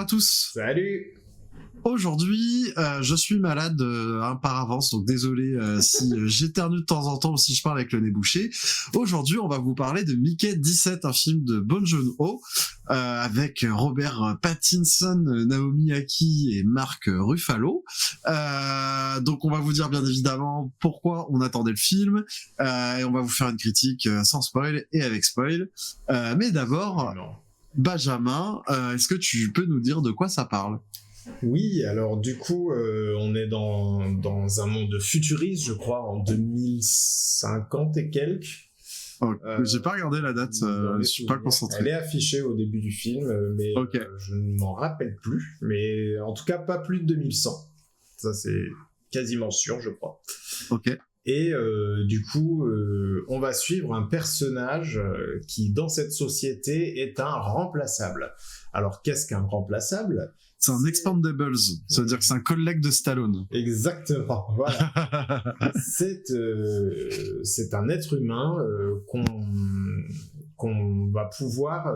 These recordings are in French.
à tous. Salut. Aujourd'hui, je suis malade par avance, donc désolé si j'éternue de temps en temps ou si je parle avec le nez bouché. Aujourd'hui, on va vous parler de Mickey 17, un film de Bong Joon-ho, avec Robert Pattinson, Naomi Ackie et Mark Ruffalo. Donc on va vous dire bien évidemment pourquoi on attendait le film, et on va vous faire une critique sans spoil et avec spoil. Mais d'abord, Benjamin, est-ce que tu peux nous dire de quoi ça parle ? Oui, alors du coup, on est dans un monde futuriste, je crois, en 2050 et quelques. J'ai pas regardé la date, je suis pas concentré. Elle est affichée au début du film, mais je ne m'en rappelle plus. Mais en tout cas, pas plus de 2100. Ça, c'est quasiment sûr, je crois. Ok. Et du coup, on va suivre un personnage qui, dans cette société, est un remplaçable. Alors, qu'est-ce qu'un remplaçable ? C'est un expandables, ça veut dire que c'est un collègue de Stallone. Exactement, voilà. C'est un être humain qu'on va pouvoir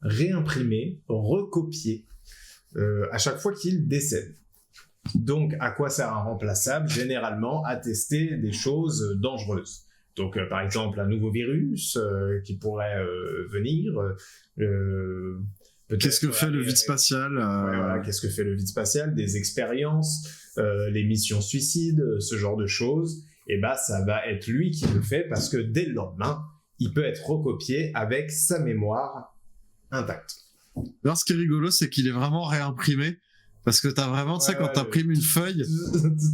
réimprimer, recopier à chaque fois qu'il décède. Donc, à quoi sert un remplaçable ? Généralement, à tester des choses dangereuses. Donc, par exemple, un nouveau virus qui pourrait venir. Qu'est-ce que fait le vide spatial ? Voilà, qu'est-ce que fait le vide spatial ? Des expériences, les missions suicides, ce genre de choses. Et bah, ça va être lui qui le fait parce que dès le lendemain, il peut être recopié avec sa mémoire intacte. Alors, ce qui est rigolo, c'est qu'il est vraiment réimprimé. Parce que t'as vraiment, tu sais, quand t'imprimes une feuille,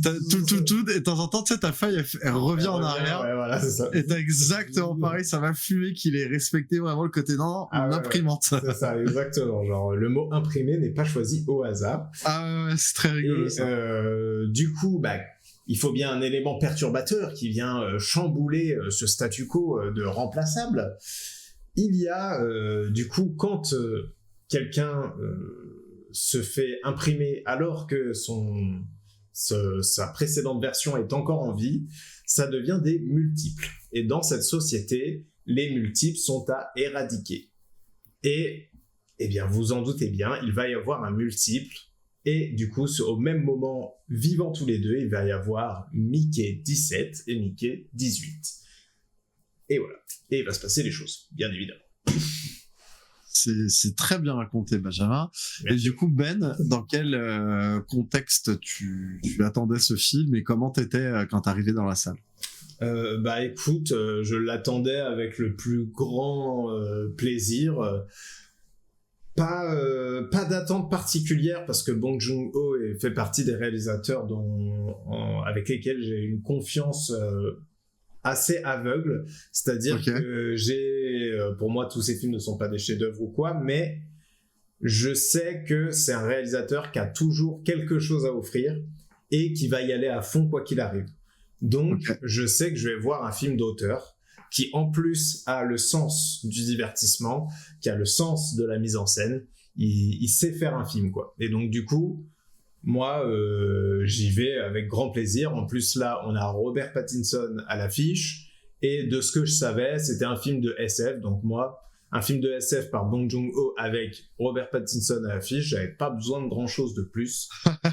t'as tout, et de temps en temps, tu sais, ta feuille, elle revient en arrière. Ouais, voilà, c'est ça. Et t'as exactement pareil, ça va fumer qu'il ait respecté vraiment le côté imprimante. Ouais. C'est ça, exactement. Genre, le mot imprimé n'est pas choisi au hasard. Ah ouais, c'est très rigolo, ça. Du coup, il faut bien un élément perturbateur qui vient chambouler ce statu quo de remplaçable. Il y a, du coup, quand quelqu'un se fait imprimer alors que sa précédente version est encore en vie, ça devient des multiples. Et dans cette société, les multiples sont à éradiquer. Et, eh bien, vous en doutez bien, il va y avoir un multiple. Et du coup, au même moment, vivant tous les deux, il va y avoir Mickey 17 et Mickey 18. Et voilà. Et il va se passer les choses, bien évidemment. C'est très bien raconté, Benjamin. Merci. Et du coup, Ben, dans quel contexte tu attendais ce film et comment t'étais quand t'arrivais dans la salle ? Écoute, je l'attendais avec le plus grand plaisir. Pas d'attente particulière parce que Bong Joon-ho fait partie des réalisateurs avec lesquels j'ai une confiance assez aveugle, c'est-à-dire que pour moi tous ces films ne sont pas des chefs-d'œuvre ou quoi, mais je sais que c'est un réalisateur qui a toujours quelque chose à offrir et qui va y aller à fond quoi qu'il arrive. Donc je sais que je vais voir un film d'auteur qui en plus a le sens du divertissement, qui a le sens de la mise en scène, il sait faire un film quoi. Et donc du coup moi, j'y vais avec grand plaisir. En plus, là, on a Robert Pattinson à l'affiche. Et de ce que je savais, c'était un film de SF. Donc moi, un film de SF par Bong Joon-ho avec Robert Pattinson à l'affiche, j'avais pas besoin de grand-chose de plus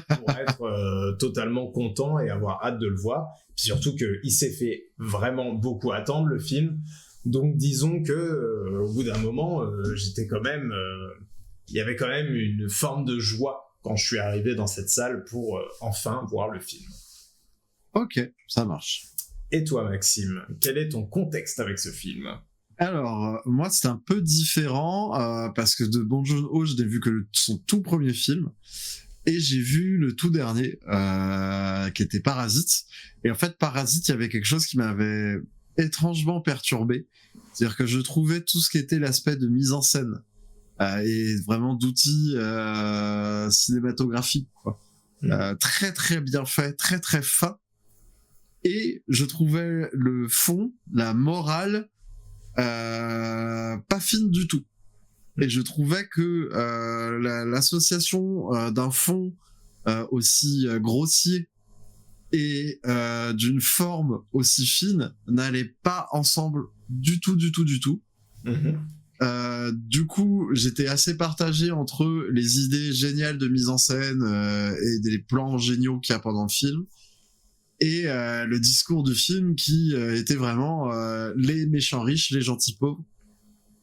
pour être totalement content et avoir hâte de le voir. Puis surtout qu'il s'est fait vraiment beaucoup attendre, le film. Donc disons que au bout d'un moment, j'étais quand même... il y avait quand même une forme de joie quand je suis arrivé dans cette salle pour enfin voir le film. Ok, ça marche. Et toi, Maxime, quel est ton contexte avec ce film ? Alors, moi, c'est un peu différent, parce que de Bong Joon-ho, je n'ai vu que son tout premier film, et j'ai vu le tout dernier, qui était Parasite. Et en fait, Parasite, il y avait quelque chose qui m'avait étrangement perturbé. C'est-à-dire que je trouvais tout ce qui était l'aspect de mise en scène, et vraiment d'outils cinématographiques, quoi. Très très bien fait, très très fin. Et je trouvais le fond, la morale, pas fine du tout. Et je trouvais que l'association d'un fond aussi grossier et d'une forme aussi fine n'allait pas ensemble du tout. Du coup, j'étais assez partagé entre les idées géniales de mise en scène et des plans géniaux qu'il y a pendant le film, et le discours du film qui était vraiment les méchants riches, les gentils pauvres.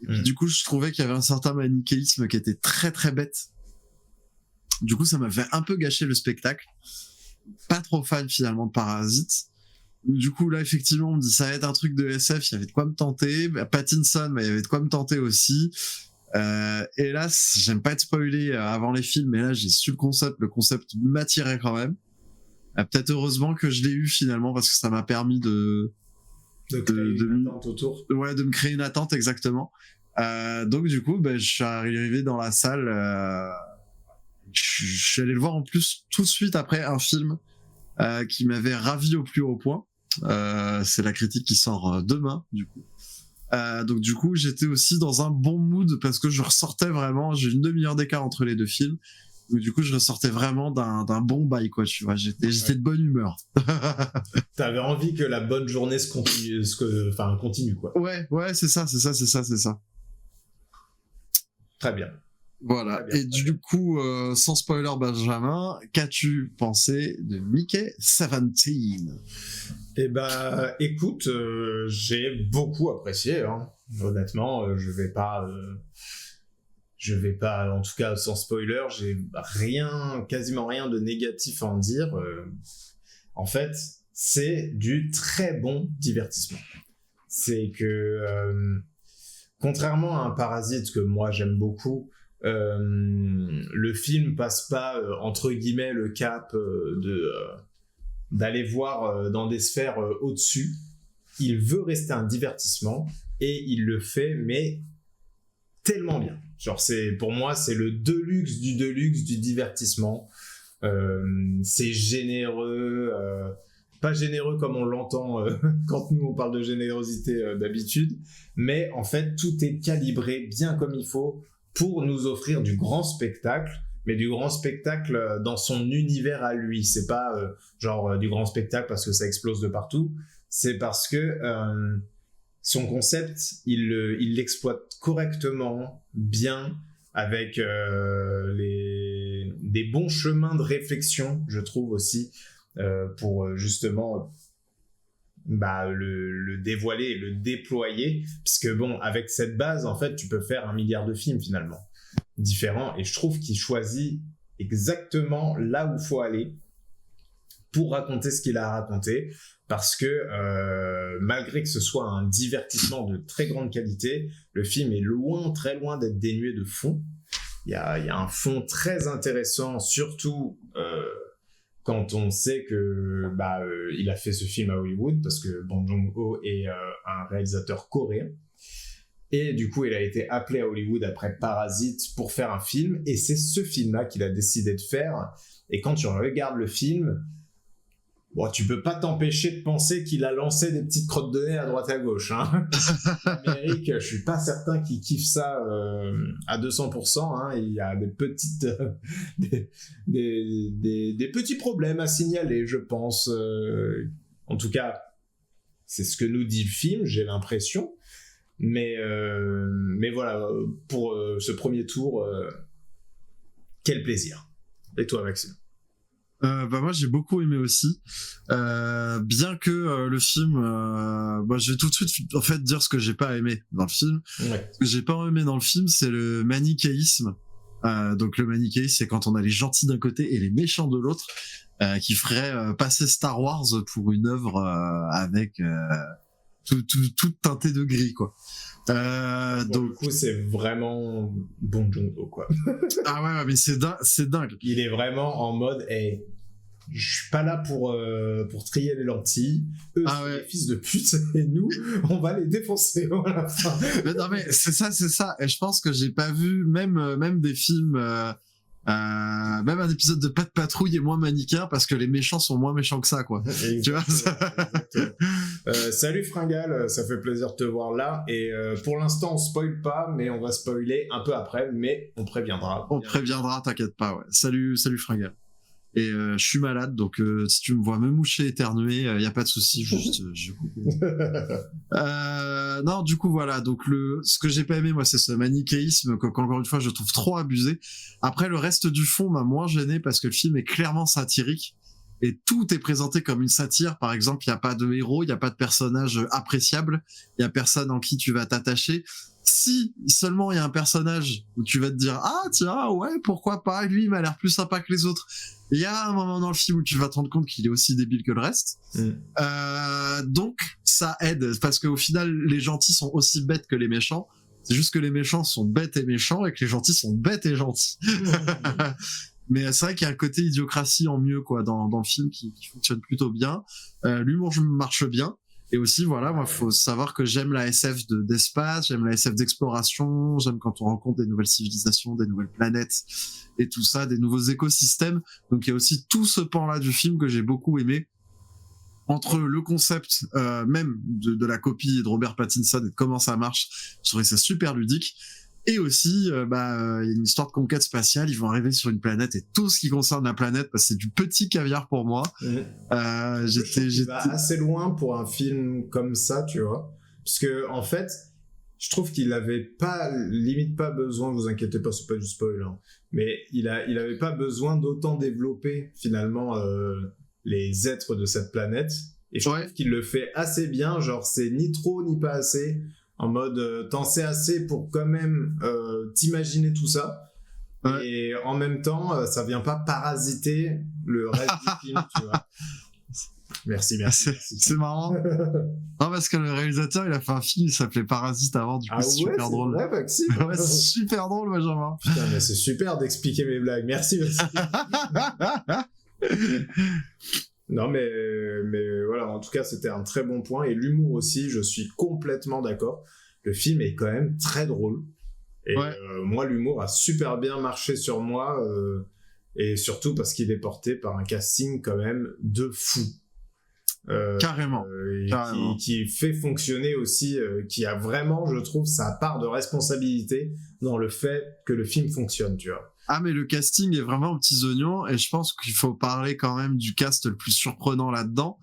Et puis, du coup, je trouvais qu'il y avait un certain manichéisme qui était très très bête. Du coup, ça m'a fait un peu gâcher le spectacle. Pas trop fan finalement de Parasite. Du coup, là, effectivement, on me dit ça va être un truc de SF, il y avait de quoi me tenter. Pattinson, il y avait de quoi me tenter aussi. Hélas, j'aime pas être spoilé avant les films, mais là, j'ai su le concept m'attirait quand même. Peut-être heureusement que je l'ai eu finalement, parce que ça m'a permis de créer une attente autour. Ouais, de me créer une attente, exactement. Donc du coup, je suis arrivé dans la salle, je suis allé le voir en plus tout de suite après un film qui m'avait ravi au plus haut point. C'est la critique qui sort demain, du coup. Donc du coup, j'étais aussi dans un bon mood parce que je ressortais vraiment, j'ai une demi-heure d'écart entre les deux films. Donc du coup, je ressortais vraiment d'un bon bail, quoi, tu vois. J'étais de bonne humeur. T'avais envie que la bonne journée continue, quoi. Ouais, c'est ça. Très bien. Voilà. Et du coup, sans spoiler, Benjamin, qu'as-tu pensé de Mickey 17? Eh ben, écoute, j'ai beaucoup apprécié, hein. Honnêtement, je vais pas, en tout cas sans spoiler, j'ai quasiment rien de négatif à en dire. En fait, c'est du très bon divertissement. C'est que, contrairement à un Parasite que moi j'aime beaucoup, le film passe pas entre guillemets le cap d'aller voir dans des sphères au-dessus. Il veut rester un divertissement et il le fait, mais tellement bien. Genre, pour moi, c'est le deluxe du divertissement. C'est généreux, pas généreux comme on l'entend quand nous on parle de générosité d'habitude, mais en fait tout est calibré bien comme il faut pour nous offrir du grand spectacle, mais du grand spectacle dans son univers à lui. C'est pas du grand spectacle parce que ça explose de partout, c'est parce que son concept, il l'exploite correctement, bien, avec des bons chemins de réflexion, je trouve aussi, pour justement le dévoiler et le déployer, puisque bon, avec cette base, en fait, tu peux faire 1 milliard de films finalement, différents, et je trouve qu'il choisit exactement là où il faut aller pour raconter ce qu'il a à raconter, parce que malgré que ce soit un divertissement de très grande qualité, le film est très loin d'être dénué de fond. Il y a un fond très intéressant, surtout quand on sait que il a fait ce film à Hollywood, parce que Bong Joon-ho est un réalisateur coréen. Et du coup, il a été appelé à Hollywood après Parasite pour faire un film, et c'est ce film-là qu'il a décidé de faire. Et quand tu regardes le film, bon, tu peux pas t'empêcher de penser qu'il a lancé des petites crottes de nez à droite à gauche, hein. L'Amérique, je suis pas certain qu'il kiffe ça à 200%, hein. Il y a des petites, des petits problèmes à signaler, je pense. En tout cas, c'est ce que nous dit le film, j'ai l'impression. Mais voilà, pour ce premier tour, quel plaisir. Et toi, Maxime? Moi j'ai beaucoup aimé aussi, bien que le film, je vais tout de suite en fait dire ce que j'ai pas aimé dans le film. Ouais. Ce que j'ai pas aimé dans le film, c'est le manichéisme. Donc le manichéisme, c'est quand on a les gentils d'un côté et les méchants de l'autre, qui ferait passer Star Wars pour une œuvre avec tout teinté de gris, quoi. Donc, du coup, c'est vraiment Bong Joon-ho, quoi. Ah ouais, mais c'est dingue. Il est vraiment en mode, hey, je suis pas là pour trier les lentilles. Eux, c'est des fils de pute, et nous, on va les défoncer à la fin. Mais non, mais c'est ça. Et je pense que j'ai pas vu même des films, même un épisode de Pat Patrouille est moins manichéen parce que les méchants sont moins méchants que ça, quoi. Tu vois. Salut Fringal, ça fait plaisir de te voir là. Et pour l'instant, on spoil pas, mais on va spoiler un peu après, mais on préviendra. On préviendra, t'inquiète pas, ouais. Salut Fringal. Et je suis malade, donc si tu me vois me moucher, éternuer, y a pas de souci, juste je coupe. Non, du coup voilà, donc ce que j'ai pas aimé moi, c'est ce manichéisme qu'encore une fois je trouve trop abusé. Après le reste du fond m'a moins gêné parce que le film est clairement satirique et tout est présenté comme une satire. Par exemple, il y a pas de héros, il y a pas de personnage appréciable, il y a personne en qui tu vas t'attacher. Si seulement il y a un personnage où tu vas te dire ah tiens ouais pourquoi pas, lui il m'a l'air plus sympa que les autres. Il y a un moment dans le film où tu vas te rendre compte qu'il est aussi débile que le reste. Donc ça aide parce qu'au final les gentils sont aussi bêtes que les méchants. C'est juste que les méchants sont bêtes et méchants et que les gentils sont bêtes et gentils. Mais c'est vrai qu'il y a un côté idiocratie en mieux quoi dans le film qui fonctionne plutôt bien. L'humour marche bien. Et aussi, voilà, moi, faut savoir que j'aime la SF d'espace, j'aime la SF d'exploration, j'aime quand on rencontre des nouvelles civilisations, des nouvelles planètes et tout ça, des nouveaux écosystèmes. Donc, il y a aussi tout ce pan-là du film que j'ai beaucoup aimé. Entre le concept même de la copie de Robert Pattinson et de comment ça marche, je trouvais ça super ludique. Et aussi, il y a une histoire de conquête spatiale. Ils vont arriver sur une planète et tout ce qui concerne la planète, c'est du petit caviar pour moi. J'étais assez loin pour un film comme ça, tu vois. Parce que, en fait, je trouve qu'il avait limite pas besoin, vous inquiétez pas, c'est pas du spoil, hein, mais il avait pas besoin d'autant développer, finalement, les êtres de cette planète. Et je trouve qu'il le fait assez bien, genre, c'est ni trop ni pas assez. En mode, t'en sais assez pour quand même t'imaginer tout ça. Et en même temps, ça vient pas parasiter le reste du film, tu vois. Merci. C'est marrant. Non, parce que le réalisateur, il a fait un film, il s'appelait Parasite avant, du coup, c'est super drôle. Ouais, Maxime. C'est super drôle, Benjamin. Putain, mais c'est super d'expliquer mes blagues. Merci. Non, mais voilà, en tout cas, c'était un très bon point. Et l'humour aussi, je suis complètement d'accord. Le film est quand même très drôle. Et moi, l'humour a super bien marché sur moi. Et surtout parce qu'il est porté par un casting quand même de fou. Carrément. Qui fait fonctionner aussi, qui a vraiment, je trouve, sa part de responsabilité dans le fait que le film fonctionne, tu vois. Ah, mais le casting est vraiment aux petits oignons, et je pense qu'il faut parler quand même du cast le plus surprenant là-dedans.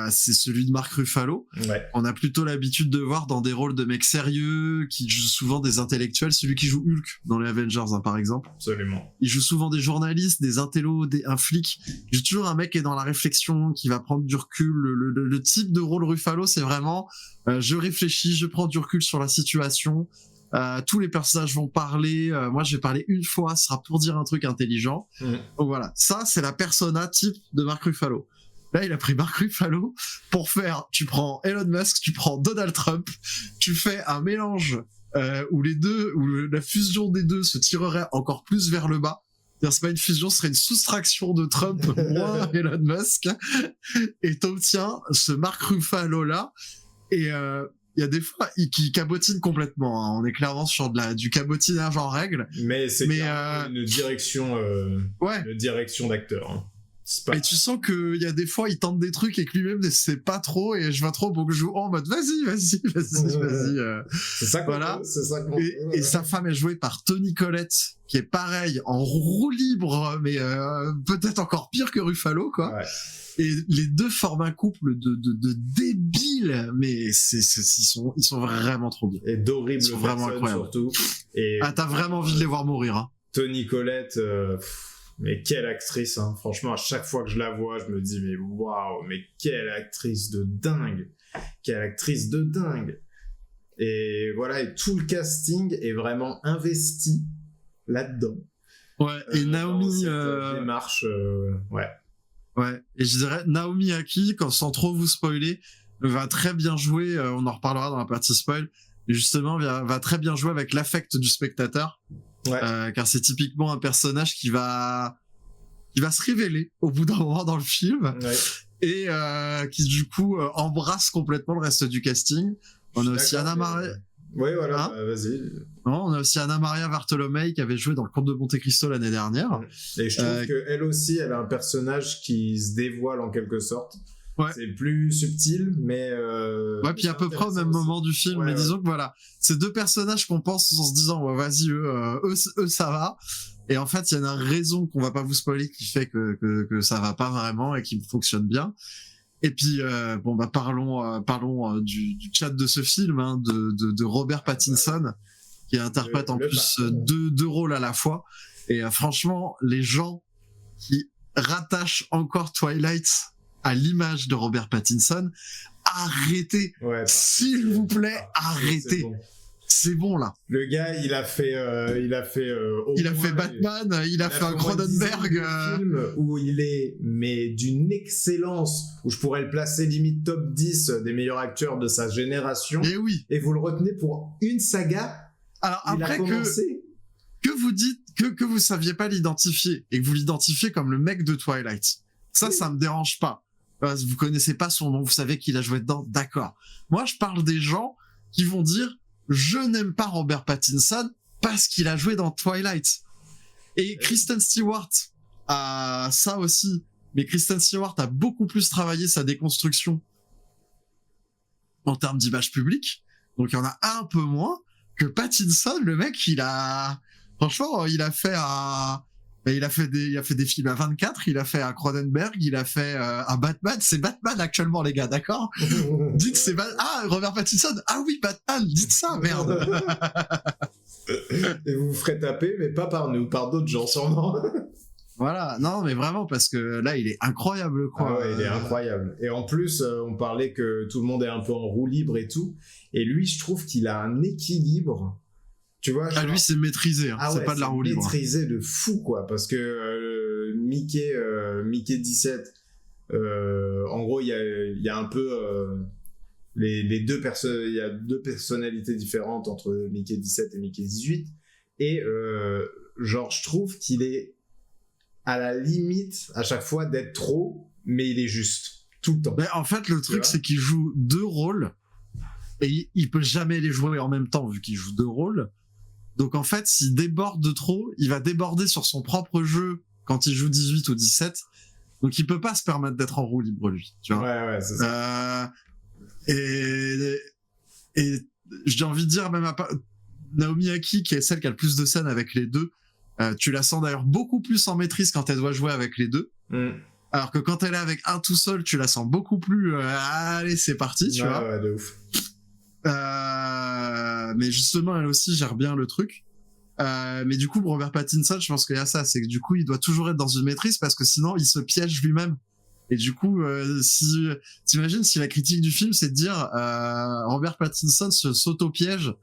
C'est celui de Mark Ruffalo. On a plutôt l'habitude de voir dans des rôles de mecs sérieux, qui jouent souvent des intellectuels, celui qui joue Hulk dans les Avengers, hein, par exemple. Absolument. Il joue souvent des journalistes, des intellos, un flic. Il joue toujours un mec qui est dans la réflexion, qui va prendre du recul. Le type de rôle Ruffalo, c'est vraiment je réfléchis, je prends du recul sur la situation. Tous les personnages vont parler, moi je vais parler une fois, ce sera pour dire un truc intelligent. Donc voilà, ça c'est la persona type de Mark Ruffalo. Là il a pris Mark Ruffalo pour faire, tu prends Elon Musk, tu prends Donald Trump, tu fais un mélange où la fusion des deux se tirerait encore plus vers le bas. C'est-à-dire, c'est pas une fusion, ce serait une soustraction de Trump moins Elon Musk, et t'obtiens ce Mark Ruffalo là, et il y a des fois qui cabotine complètement, hein. On est clairement sur du cabotinage en règle. Mais c'est une direction, une direction d'acteur. Hein. Et tu sens qu'il y a des fois, il tente des trucs et que lui-même ne sait pas trop, et je vois trop pour que je joue en mode vas-y. C'est ça qu'on voilà. C'est ça qu'on et sa femme est jouée par Toni Collette, qui est pareil, en roue libre, mais peut-être encore pire que Ruffalo, quoi. Ouais. Et les deux forment un couple de débiles, mais ils sont vraiment trop bien. Et d'horribles personnes, vraiment incroyables. Surtout. Et t'as vraiment envie de les voir mourir, hein. Toni Collette, mais quelle actrice, hein. Franchement, à chaque fois que je la vois, je me dis, mais waouh, mais quelle actrice de dingue. Et voilà, et tout le casting est vraiment investi là-dedans. Ouais, et Naomi... démarche, Ouais, et je dirais Naomi Aki, sans trop vous spoiler, va très bien jouer, on en reparlera dans la partie spoil, mais justement va très bien jouer avec l'affect du spectateur, car c'est typiquement un personnage qui va se révéler au bout d'un moment dans le film, et qui du coup embrasse complètement le reste du casting. On a aussi Anna Maria... Oui, voilà, vas-y. Non, on a aussi Anna Maria Bartolomei qui avait joué dans Le Comte de Monte-Cristo l'année dernière. Et je trouve qu'elle aussi, elle a un personnage qui se dévoile en quelque sorte. Ouais. C'est plus subtil, mais... puis à peu près au même moment du film. Mais disons que voilà, ces deux personnages qu'on pense en se disant, vas-y, eux ça va. Et en fait, il y a une raison qu'on va pas vous spoiler qui fait que ça va pas vraiment et qui fonctionne bien. Et puis, parlons du chat de ce film, hein, de Robert Pattinson, qui interprète en plus deux rôles à la fois. Et franchement, les gens qui rattachent encore Twilight à l'image de Robert Pattinson, arrêtez, s'il vous plaît, arrêtez. C'est bon là. Le gars, il a fait Batman, il a fait un Cronenberg. Film où il est, mais d'une excellence, où je pourrais le placer limite top 10 des meilleurs acteurs de sa génération. Et oui. Et vous le retenez pour une saga. Alors après que vous dites que vous saviez pas l'identifier et que vous l'identifiez comme le mec de Twilight, ça me dérange pas. Vous connaissez pas son nom, vous savez qu'il a joué dedans, d'accord. Moi, je parle des gens qui vont dire je n'aime pas Robert Pattinson parce qu'il a joué dans Twilight. Et Kristen Stewart a ça aussi, mais Kristen Stewart a beaucoup plus travaillé sa déconstruction en termes d'image publique, donc il y en a un peu moins que Pattinson. Le mec, franchement, il a fait des films à 24, il a fait un Cronenberg, il a fait un Batman. C'est Batman actuellement, les gars, d'accord? Dites c'est Robert Pattinson. Ah oui, Batman, dites ça, merde. Et vous vous ferez taper, mais pas par nous, par d'autres gens sûrement. Voilà, non, mais vraiment, parce que là, il est incroyable, quoi. Ah ouais, il est incroyable. Et en plus, on parlait que tout le monde est un peu en roue libre et tout. Et lui, je trouve qu'il a un équilibre. Tu vois, lui, c'est maîtrisé, hein. C'est pas de la roue libre. Maîtrisé de fou, quoi. Parce que Mickey 17, en gros, il y a un peu les deux personnes. Il y a deux personnalités différentes entre Mickey 17 et Mickey 18. Et je trouve qu'il est à la limite à chaque fois d'être trop, mais il est juste tout le temps. Mais en fait, le truc, c'est qu'il joue deux rôles et il peut jamais les jouer en même temps vu qu'il joue deux rôles. Donc en fait, s'il déborde de trop, il va déborder sur son propre jeu quand il joue 18 ou 17. Donc il peut pas se permettre d'être en roue libre, lui. Tu vois. Ouais, c'est ça. Et j'ai envie de dire, même Naomi Aki, qui est celle qui a le plus de scènes avec les deux, tu la sens d'ailleurs beaucoup plus en maîtrise quand elle doit jouer avec les deux. Alors que quand elle est avec un tout seul, tu la sens beaucoup plus allez, c'est parti, tu vois. Ouais, de ouf. Mais justement, elle aussi gère bien le truc. Mais du coup, Robert Pattinson, je pense qu'il y a ça, c'est que du coup, il doit toujours être dans une maîtrise parce que sinon, il se piège lui-même. Et du coup, t'imagines si la critique du film, c'est de dire Robert Pattinson s'auto-piège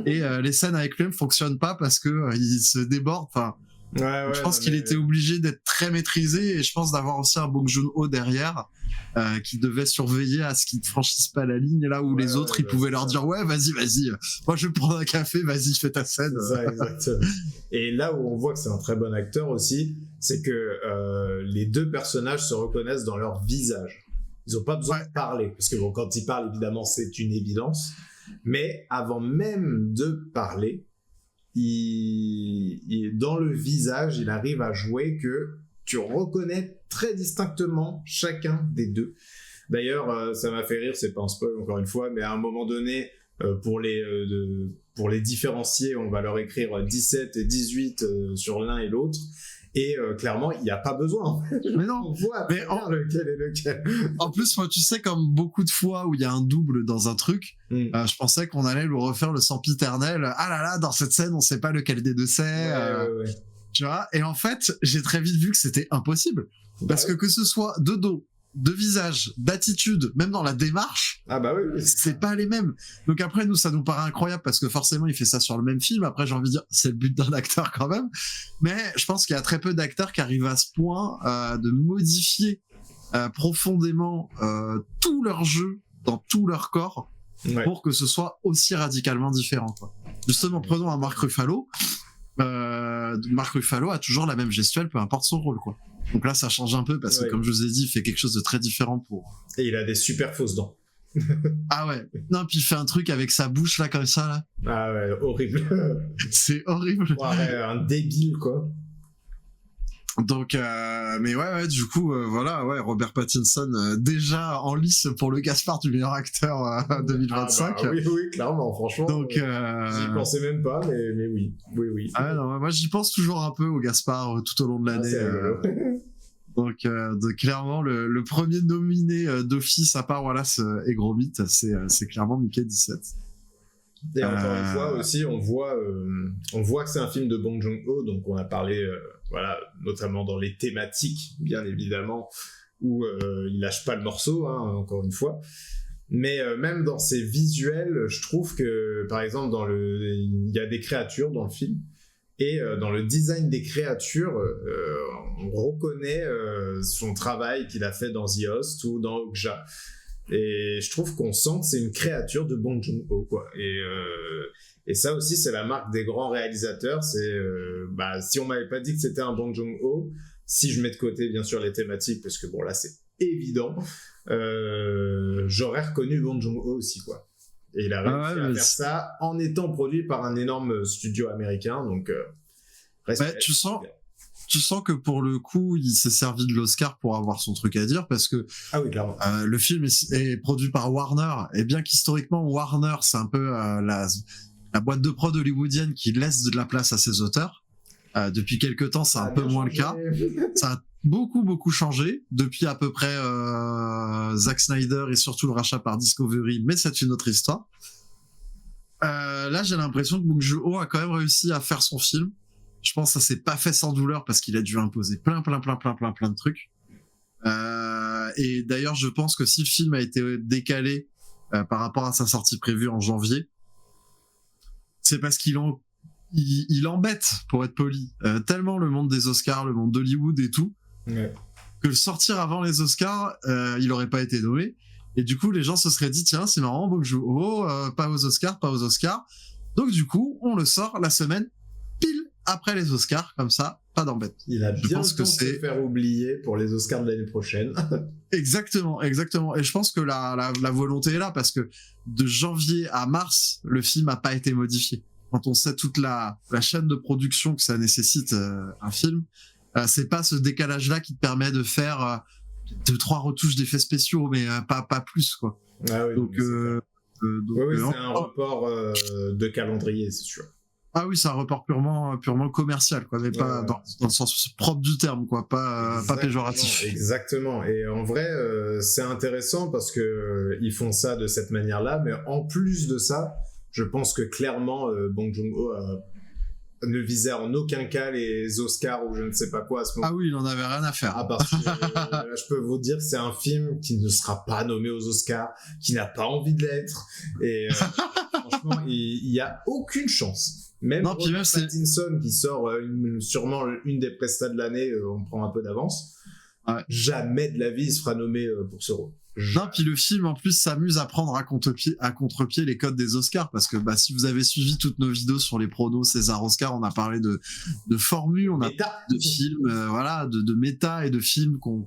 et les scènes avec lui ne fonctionnent pas parce que il se déborde. Enfin, je pense qu'il était obligé d'être très maîtrisé et je pense d'avoir aussi un Bong Joon-ho derrière qui devait surveiller à ce qu'ils ne franchissent pas la ligne là où les autres ils pouvaient leur dire vas-y, moi je vais prendre un café, vas-y fais ta scène. Ça, exactement. Et là où on voit que c'est un très bon acteur aussi, c'est que les deux personnages se reconnaissent dans leur visage. Ils n'ont pas besoin de parler parce que quand ils parlent évidemment c'est une évidence, mais avant même de parler, dans le visage, il arrive à jouer que tu reconnais très distinctement chacun des deux. D'ailleurs, ça m'a fait rire, c'est pas un spoil encore une fois, mais à un moment donné, pour les différencier, on va leur écrire 17 et 18 sur l'un et l'autre. Et clairement, il n'y a pas besoin. Mais non, on voit lequel est lequel. En plus, moi, tu sais, comme beaucoup de fois où il y a un double dans un truc, je pensais qu'on allait lui refaire le sempiternel. Ah là là, dans cette scène, on sait pas lequel des deux c'est. Ouais. Tu vois. Et en fait, j'ai très vite vu que c'était impossible. Parce que ce soit de dos, de visage, d'attitude, même dans la démarche, c'est pas les mêmes. Donc après, nous, ça nous paraît incroyable parce que forcément, il fait ça sur le même film. Après, j'ai envie de dire, c'est le but d'un acteur quand même. Mais je pense qu'il y a très peu d'acteurs qui arrivent à ce point de modifier profondément tout leur jeu dans tout leur corps pour que ce soit aussi radicalement différent, quoi. Justement, prenons un Mark Ruffalo. Mark Ruffalo a toujours la même gestuelle, peu importe son rôle, quoi. Donc là, ça change un peu parce que, comme je vous ai dit, il fait quelque chose de très différent pour. Et il a des super fausses dents. Ah ouais. Non, puis il fait un truc avec sa bouche là, comme ça là. Ah ouais, horrible. C'est horrible. Ouais, un débile quoi. Donc, mais ouais, du coup, voilà, ouais, Robert Pattinson déjà en lice pour le Gaspard du meilleur acteur 2025. Ah bah, oui, clairement, franchement. Donc, j'y pensais même pas, mais oui. Ah non, moi j'y pense toujours un peu au Gaspard tout au long de l'année. Donc clairement, le premier nominé d'office à part Wallace et Gromit, c'est clairement Mickey 17. Et encore une fois aussi, on voit que c'est un film de Bong Joon-ho, donc on a parlé, voilà, notamment dans les thématiques, bien évidemment, où il lâche pas le morceau, hein, encore une fois. Mais même dans ses visuels, je trouve que, par exemple, il y a des créatures dans le film, et dans le design des créatures, on reconnaît son travail qu'il a fait dans The Host ou dans Okja. Et je trouve qu'on sent que c'est une créature de Bong Joon-ho, quoi. Et ça aussi, c'est la marque des grands réalisateurs. C'est, si on m'avait pas dit que c'était un Bong Joon-ho, si je mets de côté, bien sûr, les thématiques, parce que bon, là, c'est évident, j'aurais reconnu Bong Joon-ho aussi, quoi. Et il a réussi à faire ça en étant produit par un énorme studio américain, donc respect. Tu sens que pour le coup, il s'est servi de l'Oscar pour avoir son truc à dire, parce que clairement. Le film est produit par Warner, et bien qu'historiquement Warner c'est un peu la boîte de prod hollywoodienne qui laisse de la place à ses auteurs. Depuis quelques temps, c'est un peu moins le cas. Ça a beaucoup changé depuis à peu près Zack Snyder et surtout le rachat par Discovery, mais c'est une autre histoire. Là, j'ai l'impression que Bong Joon-ho a quand même réussi à faire son film. Je pense que ça s'est pas fait sans douleur parce qu'il a dû imposer plein de trucs. Et d'ailleurs, je pense que si le film a été décalé par rapport à sa sortie prévue en janvier, c'est parce qu'il embête, pour être poli, tellement le monde des Oscars, le monde d'Hollywood et tout, que le sortir avant les Oscars, il aurait pas été nommé. Et du coup, les gens se seraient dit, tiens, c'est marrant, Bong Joon-ho, pas aux Oscars. Donc du coup, on le sort la semaine pile après les Oscars, comme ça, pas d'embête. Il a bien le temps de se faire oublier pour les Oscars de l'année prochaine. Exactement. Et je pense que la volonté est là, parce que de janvier à mars, le film n'a pas été modifié. Quand on sait toute la chaîne de production que ça nécessite un film, c'est pas ce décalage-là qui te permet de faire 2-3 retouches d'effets spéciaux, mais pas plus, quoi. Ah oui, donc c'est un report de calendrier, c'est sûr. Ah oui, c'est un report purement commercial, quoi, mais pas dans le sens propre du terme, quoi, pas péjoratif. Exactement. Et en vrai, c'est intéressant parce que ils font ça de cette manière-là, mais en plus de ça, je pense que clairement, Bong Joon-ho ne visait en aucun cas les Oscars ou je ne sais pas quoi à ce moment. Ah oui, il en avait rien à faire. Parce que je peux vous dire que c'est un film qui ne sera pas nommé aux Oscars, qui n'a pas envie de l'être, et franchement, il y a aucune chance. Même Robert Pattinson qui sort sûrement une des prestats de l'année, on prend un peu d'avance. Ouais. Jamais de la vie il se fera nommer pour ce rôle. Non, puis le film en plus s'amuse à prendre à contre-pied les codes des Oscars, parce que si vous avez suivi toutes nos vidéos sur les pronos César Oscar, on a parlé de formules, on a de films, de méta et de films qu'on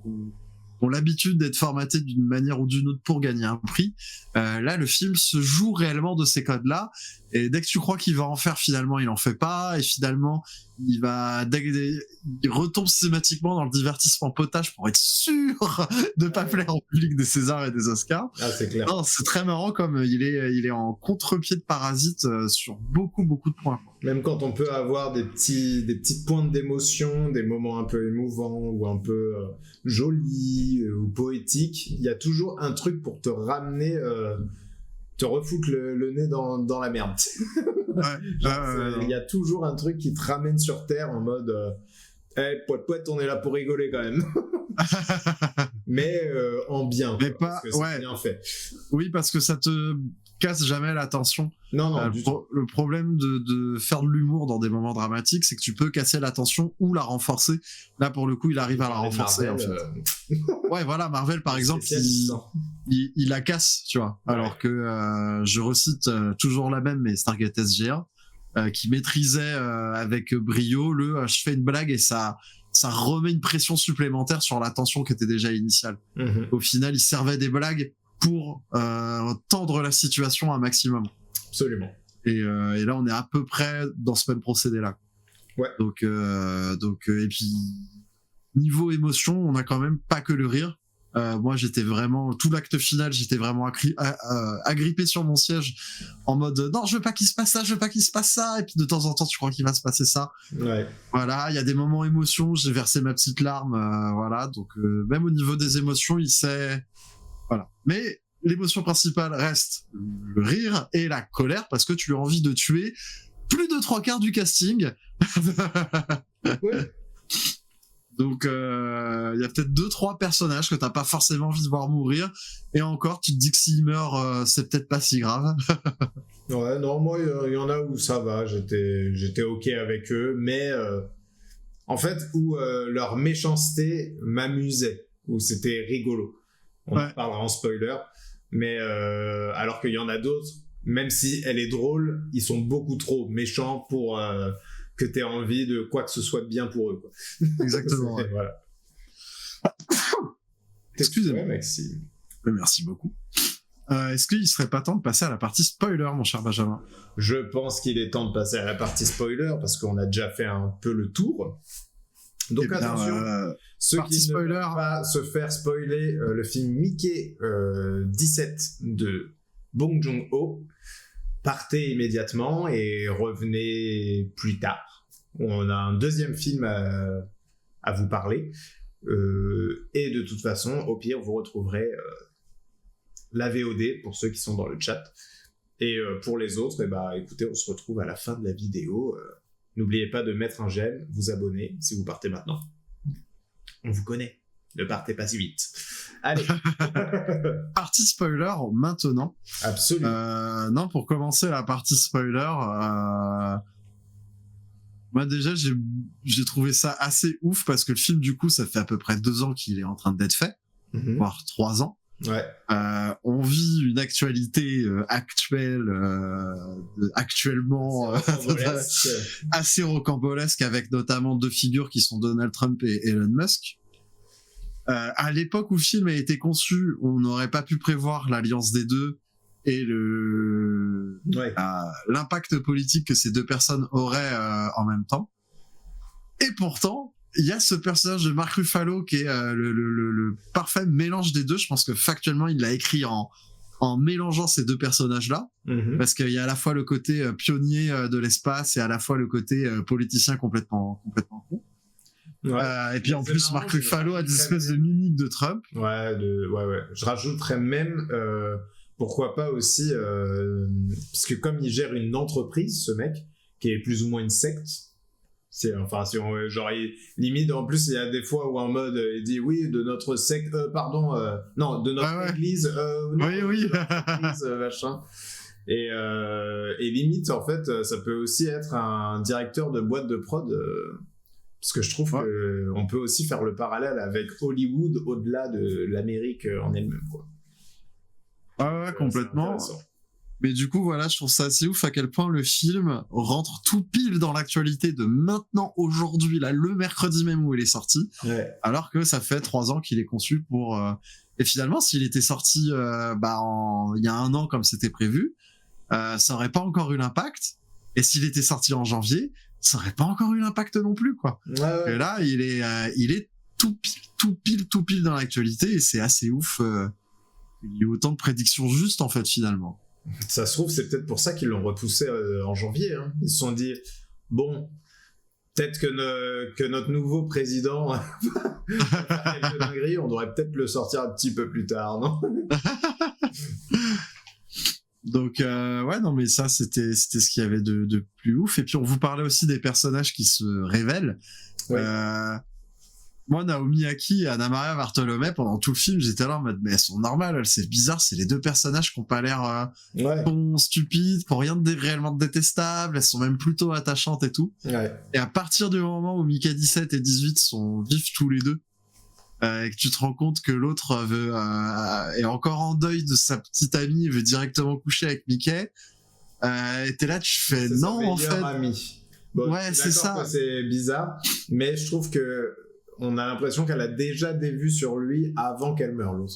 ont l'habitude d'être formatés d'une manière ou d'une autre pour gagner un prix. Là, le film se joue réellement de ces codes-là, et dès que tu crois qu'il va en faire, finalement, il en fait pas, et finalement, il retombe systématiquement dans le divertissement potage pour être sûr de pas plaire au public des Césars et des Oscars. Ah, c'est clair. Non, c'est très marrant comme il est en contre-pied de Parasite sur beaucoup de points. Même quand on peut avoir des petites pointes d'émotion, des moments un peu émouvants ou un peu jolis ou poétiques, il y a toujours un truc pour te ramener, te refoutre le nez dans la merde. Il y a toujours un truc qui te ramène sur terre en mode poète, on est là pour rigoler quand même. Mais en bien, mais parce que c'est bien fait. Oui, parce que ça te casse jamais l'attention. Non, le problème de faire de l'humour dans des moments dramatiques, c'est que tu peux casser l'attention ou la renforcer. Là, pour le coup, il arrive à la renforcer. Marvel, en fait. Ouais, voilà, Marvel, par exemple, il la casse, tu vois. Ouais. Alors que, je recite toujours la même, mais Stargate SG1, qui maîtrisait avec brio je fais une blague et ça remet une pression supplémentaire sur la tension qui était déjà initiale. Mm-hmm. Au final, il servait des blagues pour tendre la situation un maximum. Absolument. Et là, on est à peu près dans ce même procédé-là. Ouais. Donc et puis niveau émotion, on a quand même pas que le rire. Moi, j'étais vraiment, tout l'acte final, j'étais vraiment agrippé sur mon siège en mode non, je veux pas qu'il se passe ça, je veux pas qu'il se passe ça. Et puis de temps en temps, tu crois qu'il va se passer ça. Ouais. Voilà, il y a des moments émotions, j'ai versé ma petite larme. Voilà, donc même au niveau des émotions, il sait. Voilà. Mais l'émotion principale reste le rire et la colère parce que tu as envie de tuer plus de 3/4 du casting. Ouais. Donc, il y a peut-être 2-3 personnages que t'as pas forcément envie de voir mourir. Et encore, tu te dis que s'ils meurent, c'est peut-être pas si grave. Ouais, non, moi, il y en a où ça va. J'étais OK avec eux. Mais, en fait, où leur méchanceté m'amusait. Où c'était rigolo. On en parlera en spoiler. Mais, alors qu'il y en a d'autres, même si elle est drôle, ils sont beaucoup trop méchants pour... que t'aies envie de quoi que ce soit de bien pour eux, quoi. Exactement. Ouais. Voilà. Excusez-moi. Ouais, Maxime. Merci beaucoup. Est-ce qu'il serait pas temps de passer à la partie spoiler, mon cher Benjamin ? Je pense qu'il est temps de passer à la partie spoiler parce qu'on a déjà fait un peu le tour. Donc attention, ceux qui ne veulent pas se faire spoiler le film Mickey 17 de Bong Joon-ho, partez immédiatement et revenez plus tard. On a un deuxième film à vous parler. Et de toute façon, au pire, vous retrouverez la VOD pour ceux qui sont dans le chat. Et pour les autres, écoutez, on se retrouve à la fin de la vidéo. N'oubliez pas de mettre un j'aime, vous abonner si vous partez maintenant. On vous connaît. Ne partez pas si vite. Allez. Partie spoiler maintenant. Absolument. Non, pour commencer la partie spoiler, moi déjà j'ai trouvé ça assez ouf parce que le film du coup ça fait à peu près 2 ans qu'il est en train d'être fait, voire 3 ans. Ouais. On vit une actualité actuelle, actuellement assez rocambolesque avec notamment 2 figures qui sont Donald Trump et Elon Musk. À l'époque où le film a été conçu, on n'aurait pas pu prévoir l'alliance des deux et l'impact politique que ces 2 personnes auraient en même temps. Et pourtant, il y a ce personnage de Mark Ruffalo qui est le parfait mélange des deux. Je pense que factuellement, il l'a écrit en mélangeant ces 2 personnages-là, parce qu'il y a à la fois le côté pionnier de l'espace et à la fois le côté politicien complètement con. Ouais. Et puis en plus, Mark Ruffalo a des espèces de mimiques de Trump. Ouais. Je rajouterais même, pourquoi pas aussi, parce que comme il gère une entreprise, ce mec, qui est plus ou moins une secte, limite, en plus, il y a des fois où en mode, il dit oui, de notre secte, de notre église, oui. Église, machin. Et limite, en fait, ça peut aussi être un directeur de boîte de prod, parce que je trouve qu'on peut aussi faire le parallèle avec Hollywood au-delà de l'Amérique en elle-même, quoi. Ouais, complètement. Mais du coup, voilà, je trouve ça assez ouf à quel point le film rentre tout pile dans l'actualité de maintenant, aujourd'hui, là, le mercredi même où il est sorti. Ouais. Alors que ça fait 3 ans qu'il est conçu pour... Et finalement, s'il était sorti il y a 1 an comme c'était prévu, ça aurait pas encore eu l'impact. Et s'il était sorti en janvier, ça aurait pas encore eu l'impact non plus, quoi. Ouais. Et là, il est tout pile dans l'actualité et c'est assez ouf. Il y a autant de prédictions justes, en fait, finalement. Ça se trouve, c'est peut-être pour ça qu'ils l'ont repoussé en janvier. Hein. Ils se sont dit, bon, peut-être que notre nouveau président va faire quelques dingueries, on devrait peut-être le sortir un petit peu plus tard, non? Donc, mais ça, c'était ce qu'il y avait de plus ouf. Et puis, on vous parlait aussi des personnages qui se révèlent. Ouais. Moi, Naomi Aki et Anna Maria Bartolomé, pendant tout le film, j'étais là en mode, mais elles sont normales, c'est bizarre, c'est les 2 personnages qui n'ont pas l'air stupides, qui n'ont rien de réellement détestable, elles sont même plutôt attachantes et tout. Ouais. Et à partir du moment où Mickey 17 et 18 sont vifs tous les 2, et que tu te rends compte que l'autre est encore en deuil de sa petite amie et veut directement coucher avec Mickey, et t'es là, tu fais c'est non, en fait. Ami. Bon, ouais, c'est ça. C'est bizarre, mais je trouve que on a l'impression qu'elle a déjà des vues sur lui avant qu'elle meure, l'autre.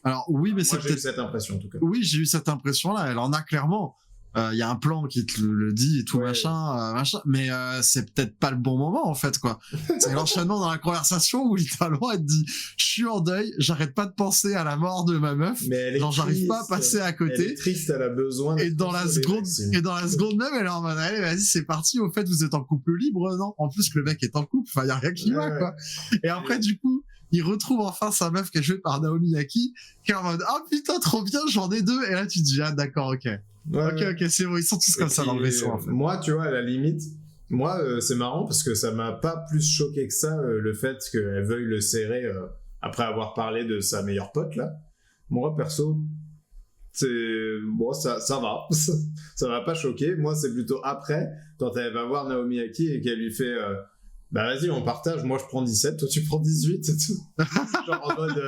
Alors oui, mais moi, j'ai eu cette impression en tout cas. Oui, j'ai eu cette impression-là. Elle en a clairement. il y a un plan qui te le dit et tout, Ouais. machin, mais c'est peut-être pas le bon moment, en fait, quoi. C'est l'enchaînement dans la conversation où littéralement elle te dit je suis en deuil, j'arrête pas de penser à la mort de ma meuf, Mais elle est genre j'arrive pas à triste. passer à Elle est côté. triste, elle a besoin Et d'être dans la consolée, seconde, Maxime. et dans la seconde même, elle est en mode, allez, vas-y, c'est parti. Au fait, vous êtes en couple libre, non? En plus, le mec est en couple. Enfin, y a rien qui va, Ouais. quoi. Et après, du coup, il retrouve enfin sa meuf qui est jouée par Naomi Yaki, qui est en mode, oh putain, trop bien, j'en ai 2. Et là, tu te dis, ah, d'accord, ok. Ouais. Ok, c'est bon, ils sont tous Et comme ça dans le puis, vaisseau, en fait. Moi, tu vois, à la limite, c'est marrant parce que ça m'a pas plus choqué que ça, le fait qu'elle veuille le serrer après avoir parlé de sa meilleure pote, là. Moi, perso, ça va. Ça m'a pas choqué. Moi, c'est plutôt après, quand elle va voir Naomi Aki et qu'elle lui fait bah vas-y, on partage, moi je prends 17, toi tu prends 18 et tout. Genre en mode